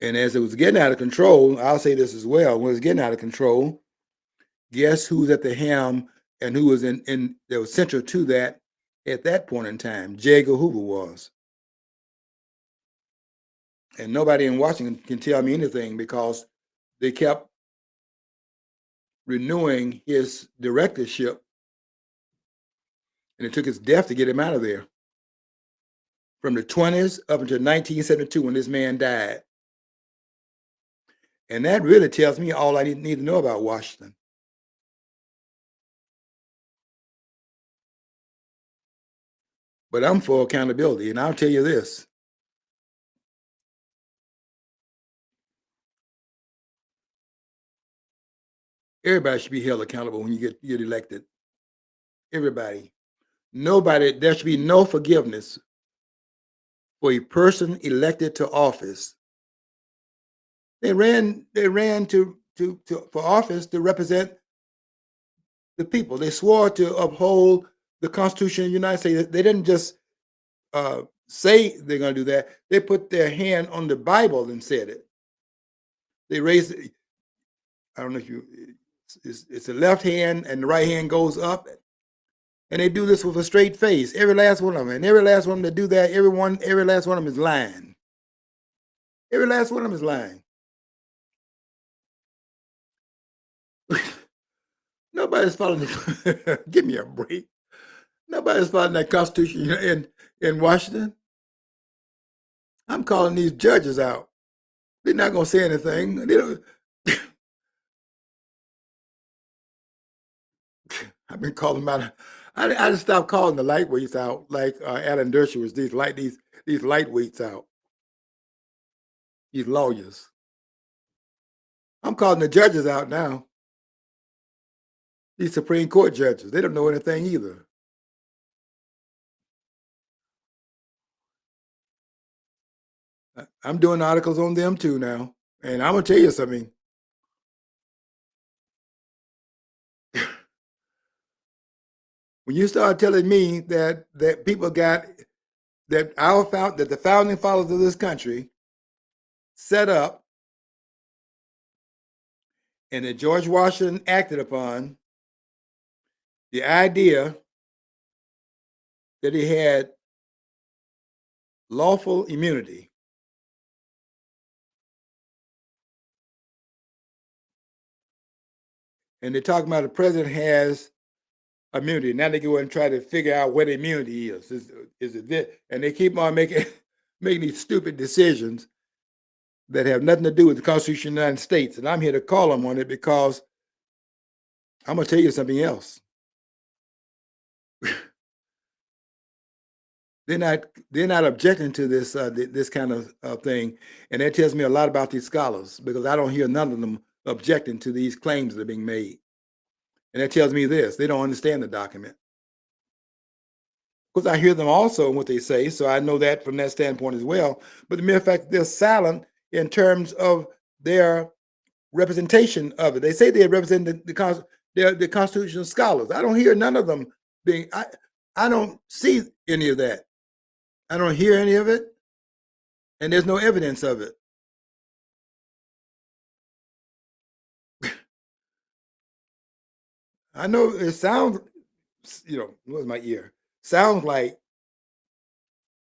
And as it was getting out of control, I'll say this as well, when it was getting out of control, guess who's at the helm and who was that was central to that at that point in time? J. Edgar Hoover was. And nobody in Washington can tell me anything because they kept renewing his directorship, and it took his death to get him out of there. From the 20s up until 1972 when this man died. And that really tells me all I need to know about Washington. but I'm for accountability. And I'll tell you this. Everybody should be held accountable when you get elected. Everybody. Nobody, there should be no forgiveness for a person elected to office. They ran for office to represent the people. They swore to uphold the Constitution of the United States. They didn't just say they're going to do that. They put their hand on the Bible and said it. They raised, I don't know if you, it's the left hand and the right hand goes up. And they do this with a straight face. Every last one of them. And every last one of them that do that, every last one of them is lying. Every last one of them is lying. Nobody's following give me a break. Nobody's following that Constitution in Washington. I'm calling these judges out. They're not going to say anything. They don't. I've been calling them out. I just stopped calling the lightweights out, like Ellen DeGeneres, these lightweights out, these lawyers. I'm calling the judges out now. These Supreme Court judges, they don't know anything either. I'm doing articles on them too now. And I'm going to tell you something. When you start telling me that people got, that the founding fathers of this country set up and that George Washington acted upon, the idea that he had lawful immunity. And they're talking about the president has immunity. Now they go and try to figure out what immunity is. Is it this? And they keep on making these stupid decisions that have nothing to do with the Constitution of the United States. And I'm here to call them on it because I'm going to tell you something else. They're not objecting to this this kind of thing, and that tells me a lot about these scholars because I don't hear none of them objecting to these claims that are being made, and that tells me this: they don't understand the document. Because I hear them also in what they say, so I know that from that standpoint as well. But the mere fact that they're silent in terms of their representation of it, they say they represent the constitutional scholars. I don't hear none of them being. I don't see any of that. I don't hear any of it, and there's no evidence of it. I know it sounds, what's my ear? Sounds like,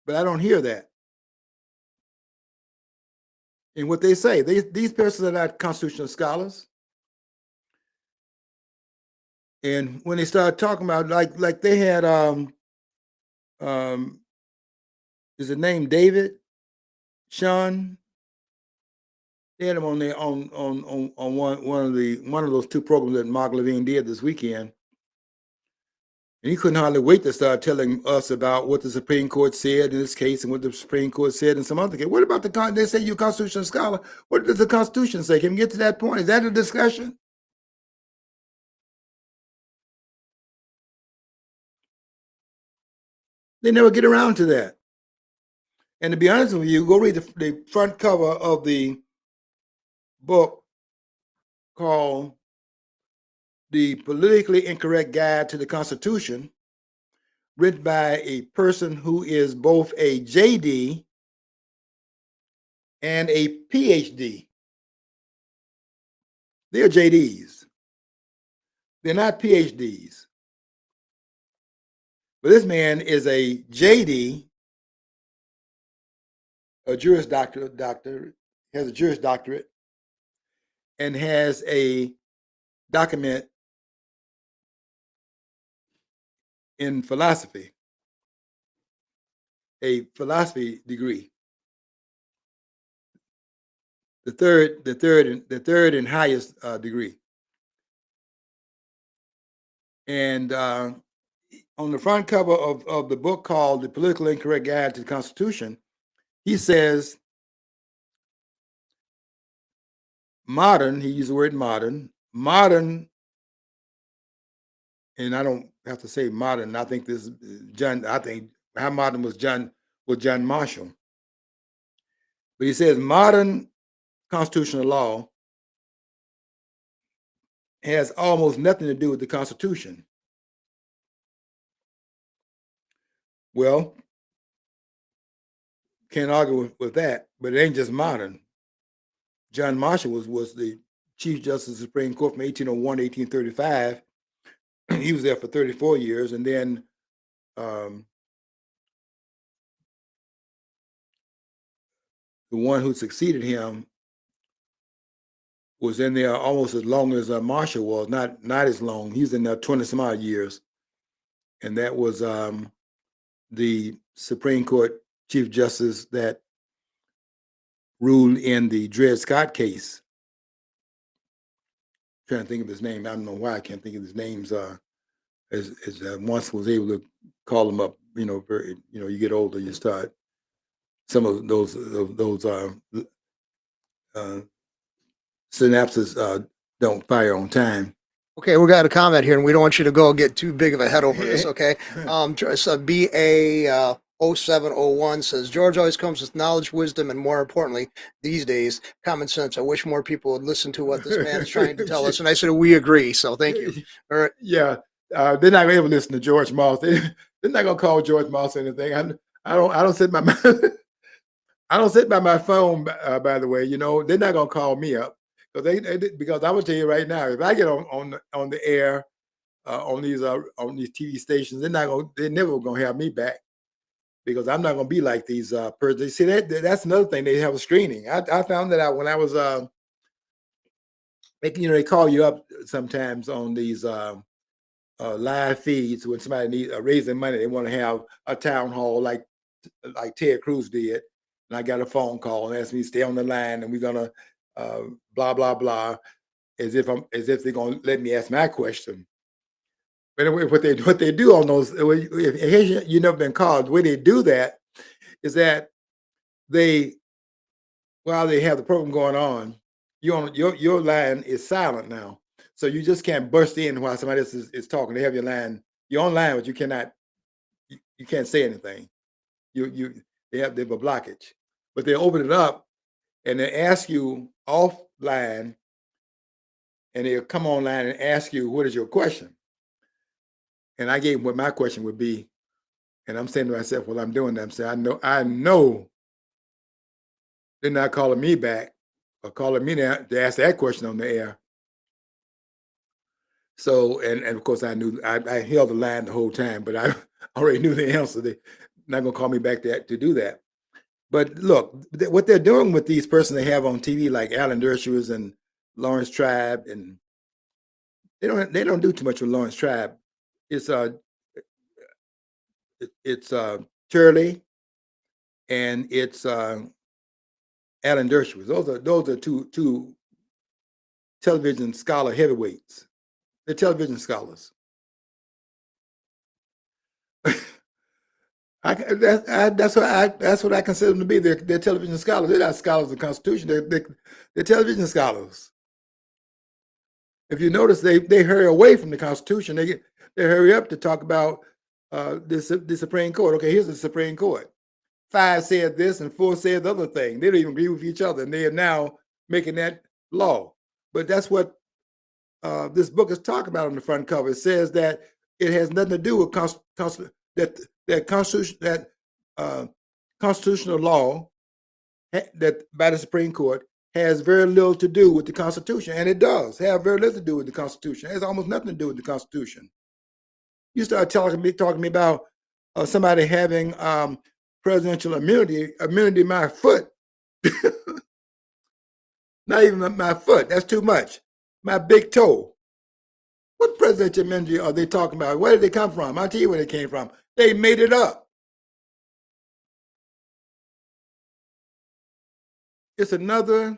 but I don't hear that. And what they say, these persons are not constitutional scholars. And when they start talking about like they had is the name David Sean? They had him on there on one of those two programs that Mark Levine did this weekend. And he couldn't hardly wait to start telling us about what the Supreme Court said in this case and what the Supreme Court said in some other case. What about they say you're a constitutional scholar. What does the Constitution say? Can we get to that point? Is that a discussion? They never get around to that. And to be honest with you, go read the front cover of the book called The Politically Incorrect Guide to the Constitution, written by a person who is both a JD and a PhD. They're JDs. They're not PhDs. But this man is a JD, a Juris Doctor, has a Juris Doctorate, and has a document in philosophy, a philosophy degree. The third and highest degree. And on on the front cover of the book called The Political Incorrect Guide to the Constitution, he says modern, he used the word modern, and I don't have to say modern. I think this John, I think how modern was John Marshall. But he says modern constitutional law has almost nothing to do with the Constitution. Well, can't argue with that, but it ain't just modern. John Marshall was the Chief Justice of the Supreme Court from 1801 to 1835. He was there for 34 years, and then the one who succeeded him was in there almost as long as Marshall was, not as long. He was in there 20 some odd years, and that was the Supreme Court Chief Justice that ruled in the Dred Scott case. I'm trying to think of his name. I don't know why I can't think of his names. As once was able to call them up. Very. You get older, you start. Some of those synapses don't fire on time. Okay, we got a comment here, and we don't want you to go get too big of a head over this, okay? So BA 0701 says, George always comes with knowledge, wisdom, and more importantly, these days, common sense. I wish more people would listen to what this man is trying to tell us. And I said, we agree, so thank you. All right. Yeah, they're not going to ever listen to George Moss. They're not going to call George Moss anything. I don't sit by my I don't sit by my phone, by the way. They're not going to call me up. Because I will tell you right now, if I get on the air on these TV stations, they're never gonna have me back, because I'm not gonna be like these persons. See, that's another thing. They have a screening. I found that out when I was they call you up sometimes on these live feeds when somebody needs raising money. They want to have a town hall like Ted Cruz did, and I got a phone call and asked me to stay on the line, and we're gonna blah blah blah, as if they're gonna let me ask my question. But anyway, what they do on those, if you've never been called, the way they do that is that while they have the program going on, your line is silent now, so you just can't burst in while somebody else is talking. They have you're on line, but you cannot, you can't say anything. They have a blockage, but they open it up and they ask you offline, and they'll come online and ask you, what is your question? And I gave them what my question would be. And I'm saying to myself, well, I'm doing that. I'm saying, I know they're not calling me back or calling me now to ask that question on the air. So, and of course I knew, I held the line the whole time, but I already knew the answer. They're not going to call me back to do that. But look, what they're doing with these persons they have on TV, like Ellen DeGeneres and Lawrence Tribe, and they don't do too much with Lawrence Tribe. It's Turley, and it's Ellen DeGeneres. Those are two television scholar heavyweights. They're television scholars. That's what I consider them to be. They're television scholars. They're not scholars of the Constitution. They're television scholars. If you notice, they hurry away from the Constitution. They hurry up to talk about the Supreme Court. Okay, here's the Supreme Court. 5 said this and 4 said the other thing. They don't even agree with each other, and they are now making that law. But that's what this book is talking about on the front cover. It says that it has nothing to do with constitutional law that by the Supreme Court has very little to do with the Constitution, and it does have very little to do with the Constitution. It has almost nothing to do with the Constitution. You start talking to me about somebody having presidential immunity my foot. Not even my foot. That's too much. My big toe. What presidential immunity are they talking about? Where did they come from? I'll tell you where they came from. They made it up. It's another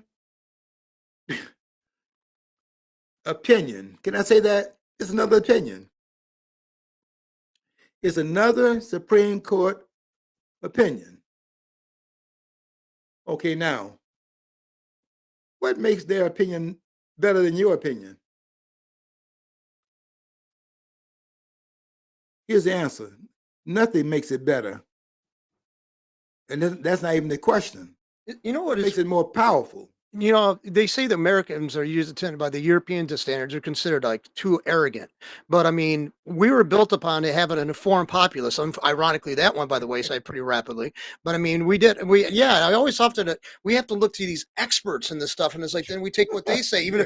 opinion. Can I say that? It's another opinion. It's another Supreme Court opinion. Okay, now, what makes their opinion better than your opinion? Here's the answer. Nothing makes it better. And that's not even the question. You know what What is makes it more powerful? they say the Americans are used to by the Europeans as standards are considered like too arrogant. But I mean, we were built upon having an informed populace. Ironically, that went by the wayside pretty rapidly. But I mean, yeah, I always thought that we have to look to these experts in this stuff. And it's like, then we take what they say, even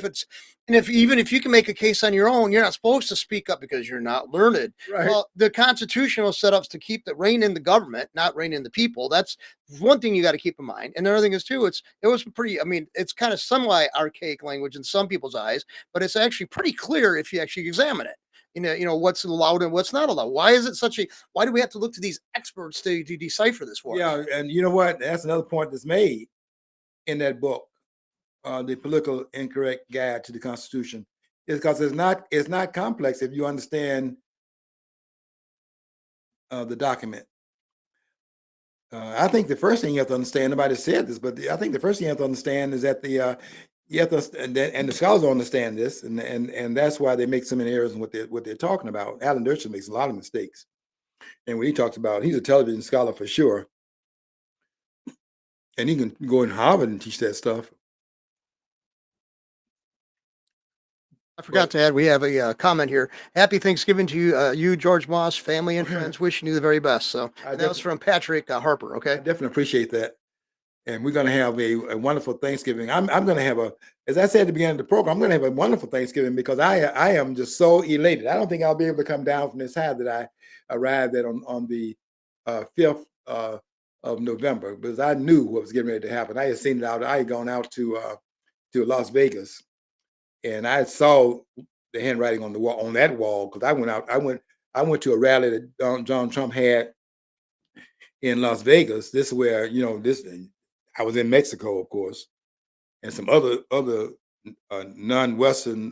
if you can make a case on your own, you're not supposed to speak up because you're not learned. Right. Well, the constitutional setups to keep the reign in the government, not reign in the people. That's one thing you got to keep in mind. And another thing is too, it was pretty. I mean, it's kind of somewhat archaic language in some people's eyes, but it's actually pretty clear if you actually examine it. What's allowed and what's not allowed. Why is it such a? Why do we have to look to these experts to decipher this for us? Yeah, and you know what? That's another point that's made in that book, the political incorrect guide to the Constitution, is because it's not complex if you understand the document. I think the first thing you have to understand, nobody said this, but I think the first thing you have to understand is that you have to, and the scholars understand this, and that's why they make so many errors in what they're talking about. Alan Dershowitz makes a lot of mistakes, and when he talks about, he's a television scholar for sure, and he can go in Harvard and teach that stuff. I forgot to add, we have a comment here. Happy Thanksgiving to you, George Moss, family and friends. Wishing you the very best. So and that was from Patrick Harper. I Okay. definitely appreciate that. And we're going to have a wonderful Thanksgiving. I'm going to have as I said at the beginning of the program, I'm going to have a wonderful Thanksgiving because I am just so elated. I don't think I'll be able to come down from this high that I arrived at on the 5th of November, because I knew what was getting ready to happen. I had seen it out. I had gone out to Las Vegas, and I saw the handwriting on the wall, on that wall, because I went to a rally that John Trump had in Las Vegas. This is where I was in Mexico, of course, and some other non-Western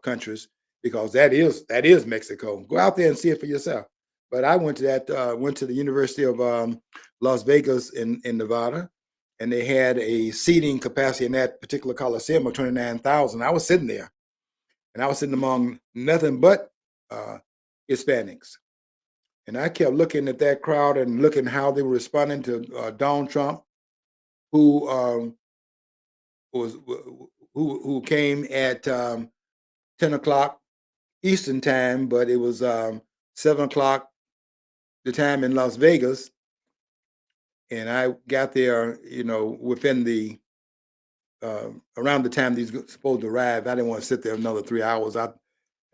countries, because that is Mexico. Go out there and see it for yourself. But I went to the University of Las Vegas in Nevada, and they had a seating capacity in that particular Coliseum of 29,000. I was sitting there, and I was sitting among nothing but Hispanics. And I kept looking at that crowd and looking how they were responding to Donald Trump, who was who came at 10 o'clock Eastern time, but it was 7 o'clock the time in Las Vegas. And I got there, within the around the time these were supposed to arrive. I didn't want to sit there another 3 hours. I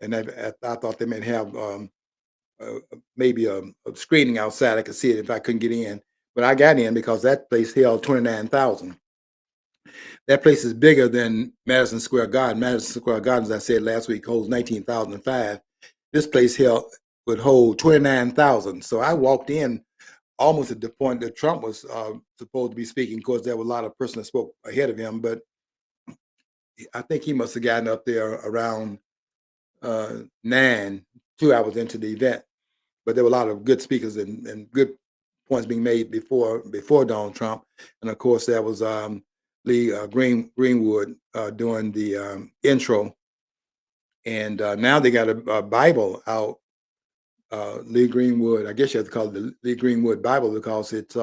thought they might have maybe a screening outside. I could see it if I couldn't get in, but I got in because that place held 29,000. That place is bigger than Madison Square Garden. Madison Square Garden, as I said last week, holds 19,005. This place would hold 29,000. So I walked in almost at the point that Trump was supposed to be speaking. Of course, there were a lot of persons that spoke ahead of him, but I think he must have gotten up there around 9, 2 hours into the event. But there were a lot of good speakers and good points being made before Donald Trump, and of course there was Lee Greenwood doing the intro, and now they got a Bible out. Lee Greenwood, I guess you have to call it the Lee Greenwood Bible because it's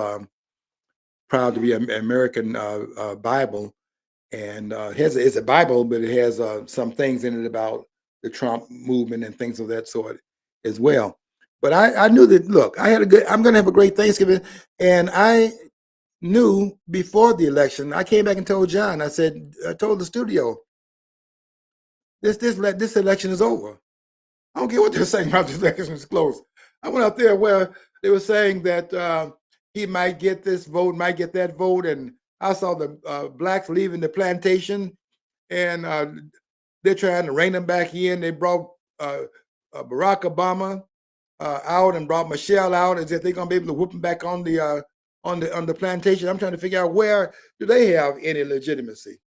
proud to be an American Bible, and it's a Bible, but it has some things in it about the Trump movement and things of that sort as well. But I knew that, look, I'm going to have a great Thanksgiving. And I knew before the election, I came back and told John, I told the studio, this election is over. I don't care what they're saying about this election is close. I went out there where they were saying that he might get this vote, might get that vote. And I saw the blacks leaving the plantation, and they're trying to rein them back in. They brought Barack Obama out and brought Michelle out as if they're gonna be able to whoop them back on the plantation. I'm trying to figure out, where do they have any legitimacy?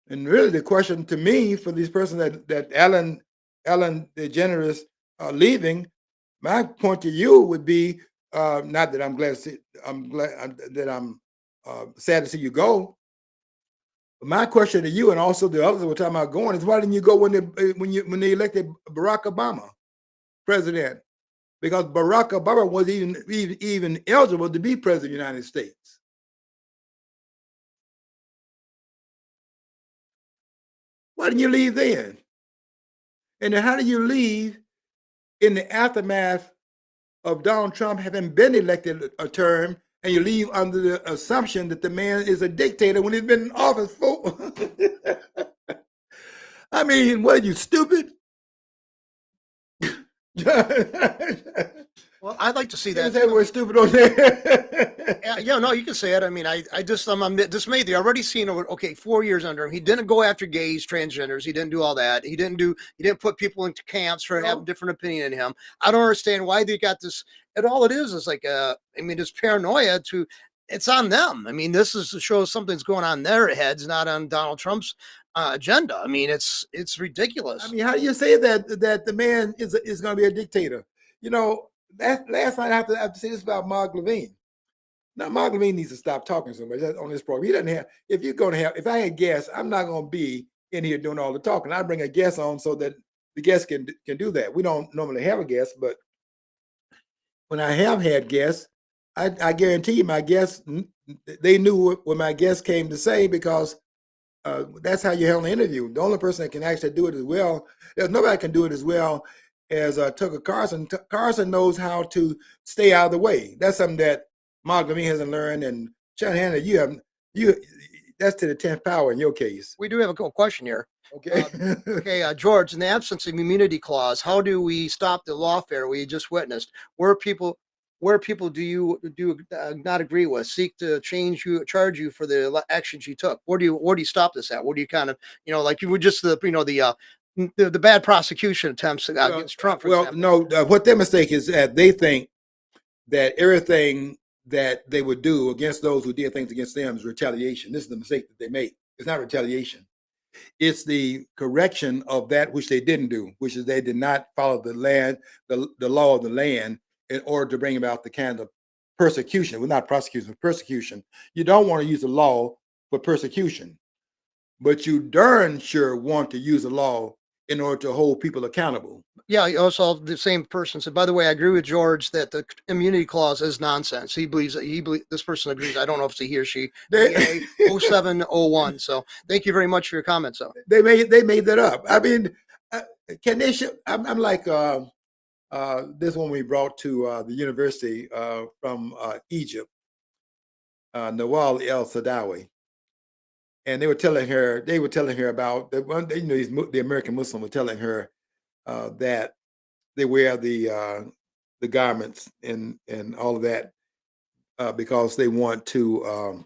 And really, the question to me for these persons that Ellen DeGeneres leaving, my point to you would be not that I'm glad to see, I'm glad that I'm sad to see you go. But my question to you and also the others that were talking about going is why didn't you go when they elected Barack Obama president? Because Barack Obama wasn't even eligible to be president of the United States. Why didn't you leave then? And then how do you leave in the aftermath of Donald Trump having been elected a term, and you leave under the assumption that the man is a dictator when he's been in office for? I mean, what are you, stupid? Well, I'd like to see They that say too. we're stupid on there. Yeah, no, you can say it. I mean, I'm dismayed. They already seen over, okay, 4 years under him. He didn't go after gays, transgenders. He didn't do all that. He didn't put people into camps for having a different opinion than him. I don't understand why they got this. And all it is like, I mean, it's paranoia it's on them. I mean, this is to show something's going on in their heads, not on Donald Trump's agenda. I mean, it's ridiculous. I mean, how do you say that the man is going to be a dictator? You know, that last night I have to say this about Mark Levine. Now, Mark Levine needs to stop talking so much on this program. He doesn't have. If you're going to have, if I had guests, I'm not going to be in here doing all the talking. I bring a guest on so that the guest can do that. We don't normally have a guest, but when I have had guests, I guarantee you, my guests they knew what my guests came to say because that's how you handle an interview. The only person that can actually do it as well, there's nobody can do it as well as Tucker Carlson. Carlson knows how to stay out of the way. That's something that Mark Levine hasn't learned, and Sean Hannah, you that's to the 10th power in your case. We do have a question here. Okay. Okay, George, in the absence of immunity clause, how do we stop the lawfare we just witnessed? Where people do you not agree with, seek to charge you for the actions you took? Where do you stop this at? Where do you kind of, like you would just the bad prosecution attempts against Trump, for example? No, what their mistake is that they think that everything that they would do against those who did things against them is retaliation. This is the mistake that they make. It's not retaliation. It's the correction of that which they didn't do, which is they did not follow the law of the land in order to bring about the kind of persecution. Well, not prosecution, persecution. You don't want to use the law for persecution, but you darn sure want to use the law in order to hold people accountable. Yeah, also the same person said, by the way, I agree with George that the immunity clause is nonsense. He believes this person agrees. I don't know if it's a he or she. 0701. So thank you very much for your comments. So they made that up. I mean, can they show? I'm like this one we brought to the university from Egypt, Nawal El Sadawi, and they were telling her about the one. The American Muslim were telling her that they wear the garments and all of that because they want to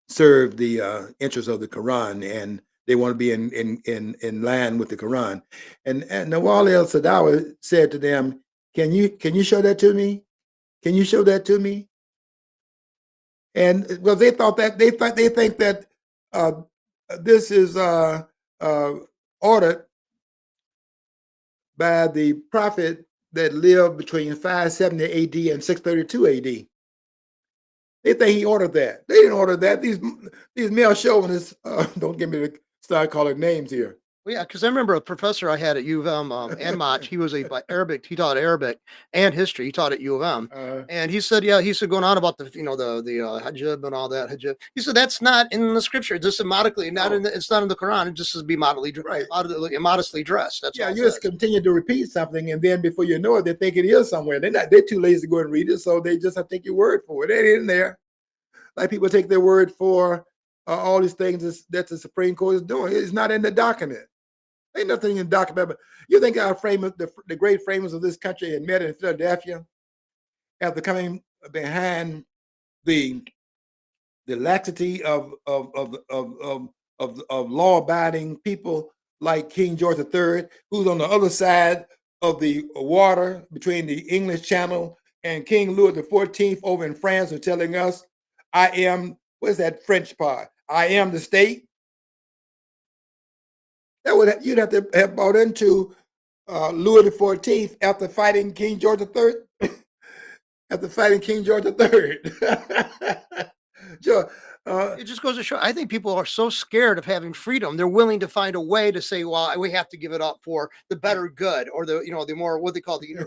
serve the interests of the Quran, and they want to be in line with the Quran. And Nawal El Sadawi said to them, "Can you show that to me? Can you show that to me?" And well, they think that this is ordered by the prophet that lived between 570 AD and 632 AD. They think he ordered that. They didn't order that. These male chauvinists, don't get me to start calling names here. well, yeah, because I remember a professor I had at U of M, Anmach. He was Arabic. He taught Arabic and history. He taught at U of M, and he said, going on about the hijab and all that hijab. He said that's not in the scripture. It's just modestly, it's not in the Quran. It just says be modestly dressed. That's all. You just continue to repeat something, and then before you know it, they think it is somewhere. They're too lazy to go and read it, so they just have to take your word for it. It ain't in there. Like people take their word for all these things that the Supreme Court is doing. It's not in the document. Ain't nothing in the document. But you think our the great framers of this country had met in Philadelphia after coming behind the laxity of law-abiding people like King George III, who's on the other side of the water between the English Channel, and King Louis XIV over in France, are telling us, "I am." What's that French part? "I am the state." You'd have to have bought into Louis the 14th after fighting King George the Third. After fighting King George the Third. Sure. It just goes to show. I think people are so scared of having freedom, they're willing to find a way to say, "Well, we have to give it up for the better good, or the the more what they call the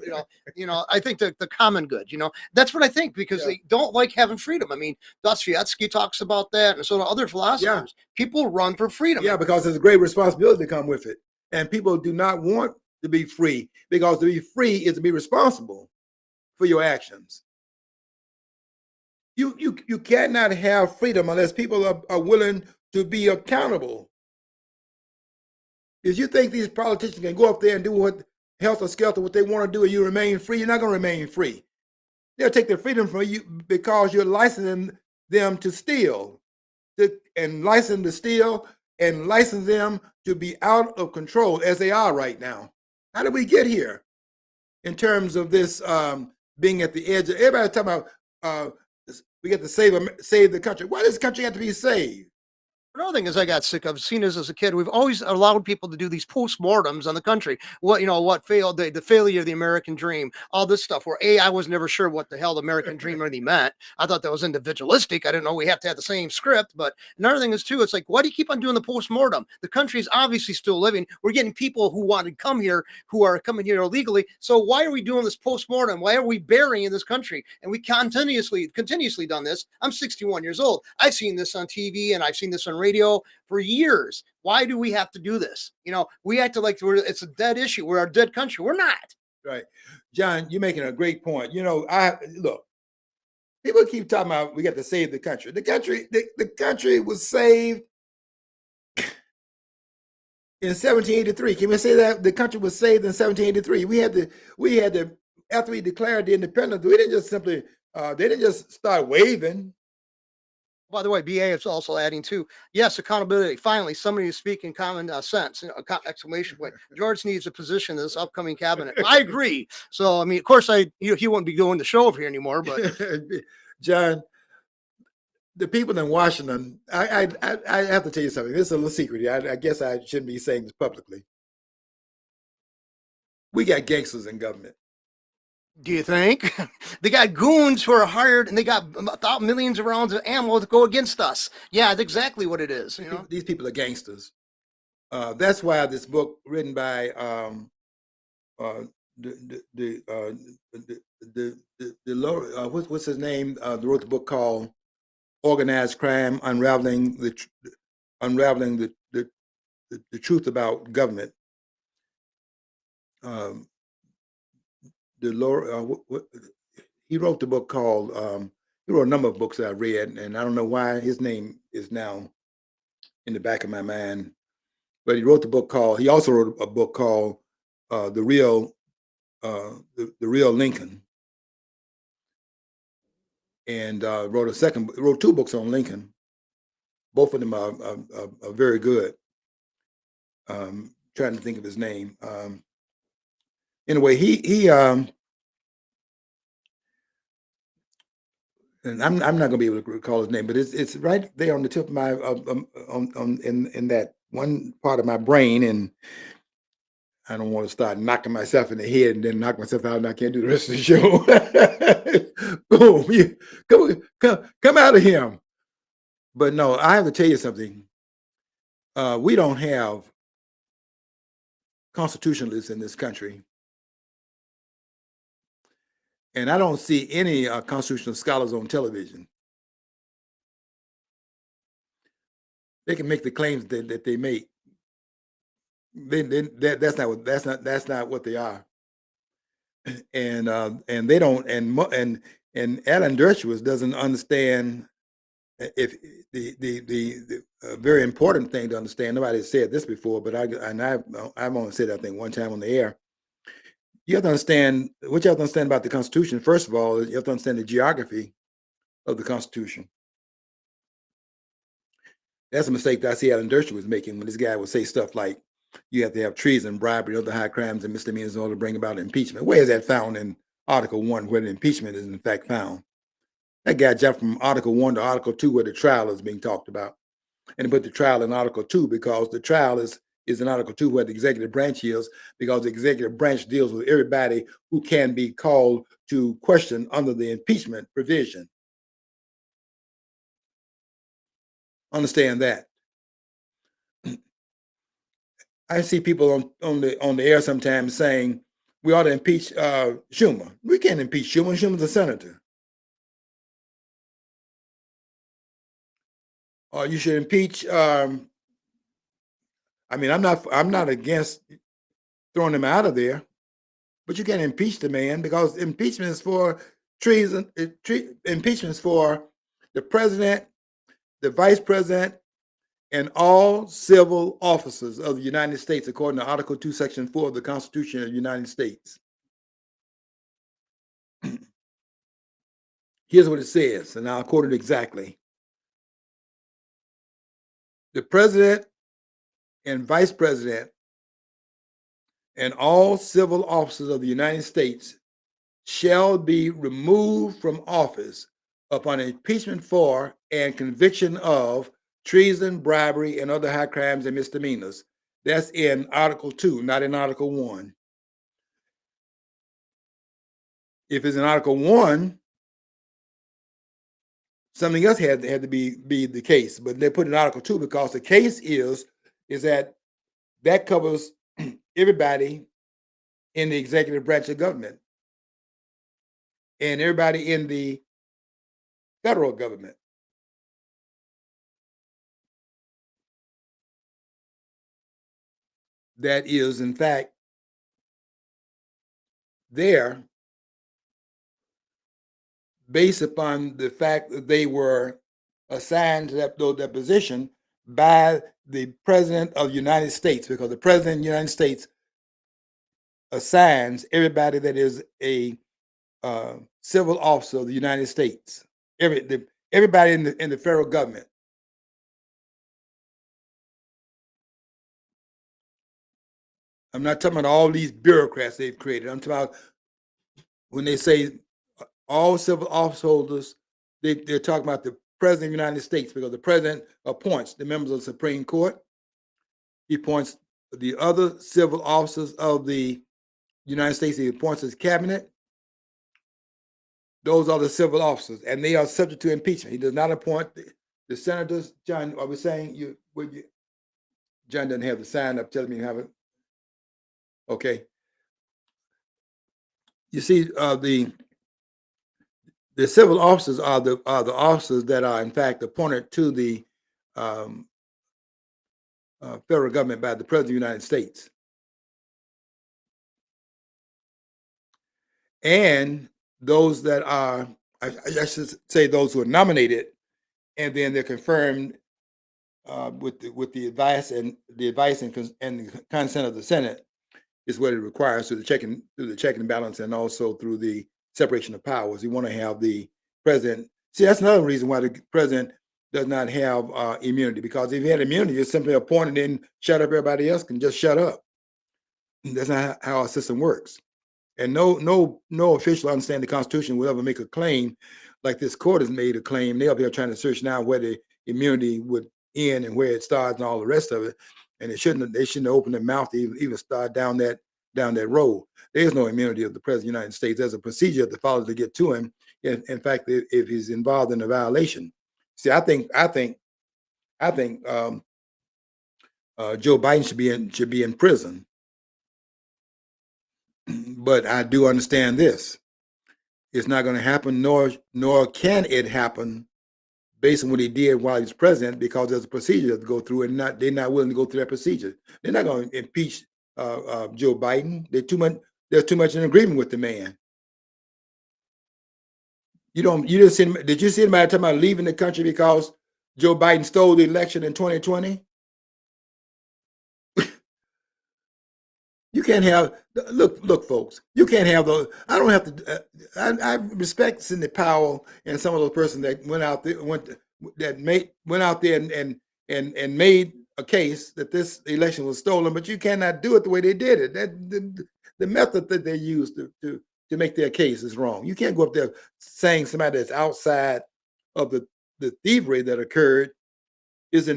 I think the common good. That's what I think because Yeah. they don't like having freedom. I mean, Dostoevsky talks about that, and so do other Yeah. philosophers. People run for freedom. Yeah, because there's a great responsibility to come with it. And people do not want to be free because to be free is to be responsible for your actions. You cannot have freedom unless people are willing to be accountable. If you think these politicians can go up there and do what helter skelter what they want to do and you remain free, you're not going to remain free. They'll take their freedom from you because you're licensing them to steal, and license to steal and license them to be out of control as they are right now. How did we get here in terms of this being at the edge? Everybody talking about we get to save the country. Why does the country have to be saved? Another thing is I got sick of seeing this as a kid. We've always allowed people to do these postmortems on the country. What failed, the failure of the American dream, all this stuff. Where I was never sure what the hell the American dream really meant. I thought that was individualistic. I didn't know we have to have the same script. But another thing is too, it's like, why do you keep on doing the postmortem? The country is obviously still living. We're getting people who want to come here who are coming here illegally. So why are we doing this postmortem? Why are we burying this country? And we continuously done this. I'm 61 years old. I've seen this on TV and I've seen this on radio for years. Why do we have to do this? We act like it's a dead issue. We're a dead country. We're not. Right. John, you're making a great point. I look, people keep talking about we got to save the country. The country was saved in 1783. Can we say that the country was saved in 1783? We had to after we declared the independence, we didn't just simply they didn't just start waving. By the way, BA is also adding too. Yes, accountability. Finally, somebody to speak in common sense. Exclamation point. George needs a position in this upcoming cabinet. I agree. So, I mean, of course, he won't be doing the show over here anymore. But John, the people in Washington, I have to tell you something. This is a little secret. I guess I shouldn't be saying this publicly. We got gangsters in government. do you think they got goons who are hired and they got millions of rounds of ammo to go against us? Yeah, that's exactly what it is. These people are gangsters. That's why this book written by what's his name? Wrote the book called "Organized Crime: Unraveling the Truth About Government." He wrote the book called. He wrote a number of books that I read, and I don't know why his name is now in the back of my mind. But he wrote the book called. He also wrote a book called "The Real Lincoln," and wrote two books on Lincoln. Both of them are very good. Trying to think of his name. Anyway, he and I'm not going to be able to recall his name, but it's right there on the tip of my in that one part of my brain, and I don't want to start knocking myself in the head and then knock myself out, and I can't do the rest of the show. Boom! Come out of him. But no, I have to tell you something. We don't have constitutionalists in this country. And I don't see any constitutional scholars on television. They can make the claims that they make. That's not what they are. And they don't. And Ellen DeGeneres doesn't understand. If the very important thing to understand. Nobody has said this before, but I've only said that thing one time on the air. You have to understand what you have to understand about the Constitution. First of all, you have to understand the geography of the Constitution. That's a mistake that I see Ellen DeGeneres was making when this guy would say stuff like, "You have to have treason, bribery, other high crimes and misdemeanors in order to bring about impeachment." Where is that found in Article 1, where the impeachment is in fact found? That guy jumped from Article 1 to Article 2, where the trial is being talked about, and he put the trial in Article 2 because the trial is is in Article 2 where the executive branch is, because the executive branch deals with everybody who can be called to question under the impeachment provision. Understand that. I see people on the air sometimes saying we ought to impeach Schumer. We can't impeach Schumer. Schumer's a senator. Or you should impeach. I mean, I'm not against throwing him out of there, but you can't impeach the man, because impeachment is for treason. Impeachment is for the president, the vice president, and all civil officers of the United States, according to Article 2, Section 4 of the Constitution of the United States. Here's what it says, and I'll quote it exactly. The president and vice president and all civil officers of the United States shall be removed from office upon impeachment for and conviction of treason, bribery, and other high crimes and misdemeanors. That's in Article 2, not in Article 1. If it's in Article 1, something else had to be the case, but they put in Article 2 because the case is that covers everybody in the executive branch of government and everybody in the federal government. That is, in fact, there based upon the fact that they were assigned to that position by the President of the United States, because the President of the United States assigns everybody that is a civil officer of the United States, everybody in the federal government. I'm not talking about all these bureaucrats they've created. I'm talking about when they say all civil office holders, they're talking about the President of the United States, because the President appoints the members of the Supreme Court. He appoints the other civil officers of the United States. He appoints his cabinet. Those are the civil officers, and they are subject to impeachment. He does not appoint the senators. John, are we saying John doesn't have the sign up telling me you have it? Okay. You see, the civil officers are the officers that are in fact appointed to the federal government by the President of the United States. And those that are, I should say, those who are nominated, and then they're confirmed with the advice and the consent of the Senate, is what it requires through the check and balance, and also through the separation of powers. You want to have the president. See, that's another reason why the president does not have immunity, because if he had immunity, it's simply appointed and shut up. Everybody else can just shut up. That's not how our system works. And no official understanding the Constitution will ever make a claim like this court has made a claim. They're up here trying to search now where the immunity would end and where it starts and all the rest of it. And they shouldn't have opened their mouth to even start down that road. There's no immunity of the President of the United States. There's a procedure to follow to get to him. In fact, if he's involved in a violation. See, I think Joe Biden should be in prison. But I do understand this. It's not going to happen, nor can it happen based on what he did while he was president, because there's a procedure to go through, and they're not willing to go through that procedure. They're not going to impeach Joe Biden. There's too much in agreement with the man. Did you see anybody talking about leaving the country because Joe Biden stole the election in 2020? You can't have look, folks. You can't have those. I don't have to. I respect Sidney Powell and some of those persons that went out there and made a case that this election was stolen. But you cannot do it the way they did it. The method that they used to make their case is wrong. You can't go up there saying somebody that's outside of the thievery that occurred is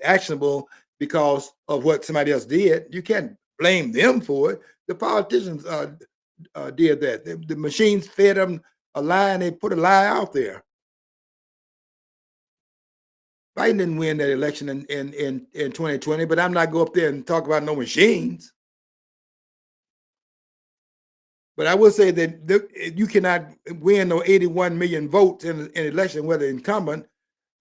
actionable because of what somebody else did. You can't blame them for it. The politicians did that. The machines fed them a lie, and they put a lie out there. Biden didn't win that election in 2020, but I'm not go up there and talk about no machines. But I will say that you cannot win no 81 million votes in an election where the incumbent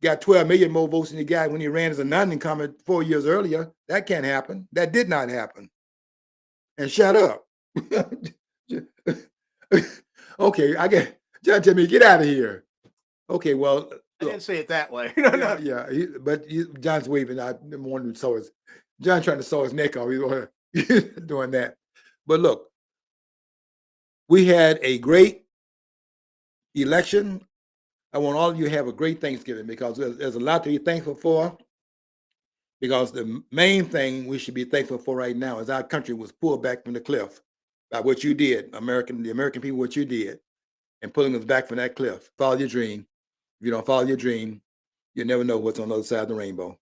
got 12 million more votes than he got when he ran as a non-incumbent 4 years earlier. That can't happen. That did not happen. And shut up. Okay, I get John tell me get out of here. Okay, well, I didn't say it that way. yeah, but John's waving. I'm wondering, John trying to saw his neck off. He's doing that. But look, we had a great election. I want all of you to have a great Thanksgiving because there's a lot to be thankful for. Because the main thing we should be thankful for right now is our country was pulled back from the cliff by what you did, the American people, what you did, and pulling us back from that cliff. Follow your dream. If you don't follow your dream, you never know what's on the other side of the rainbow.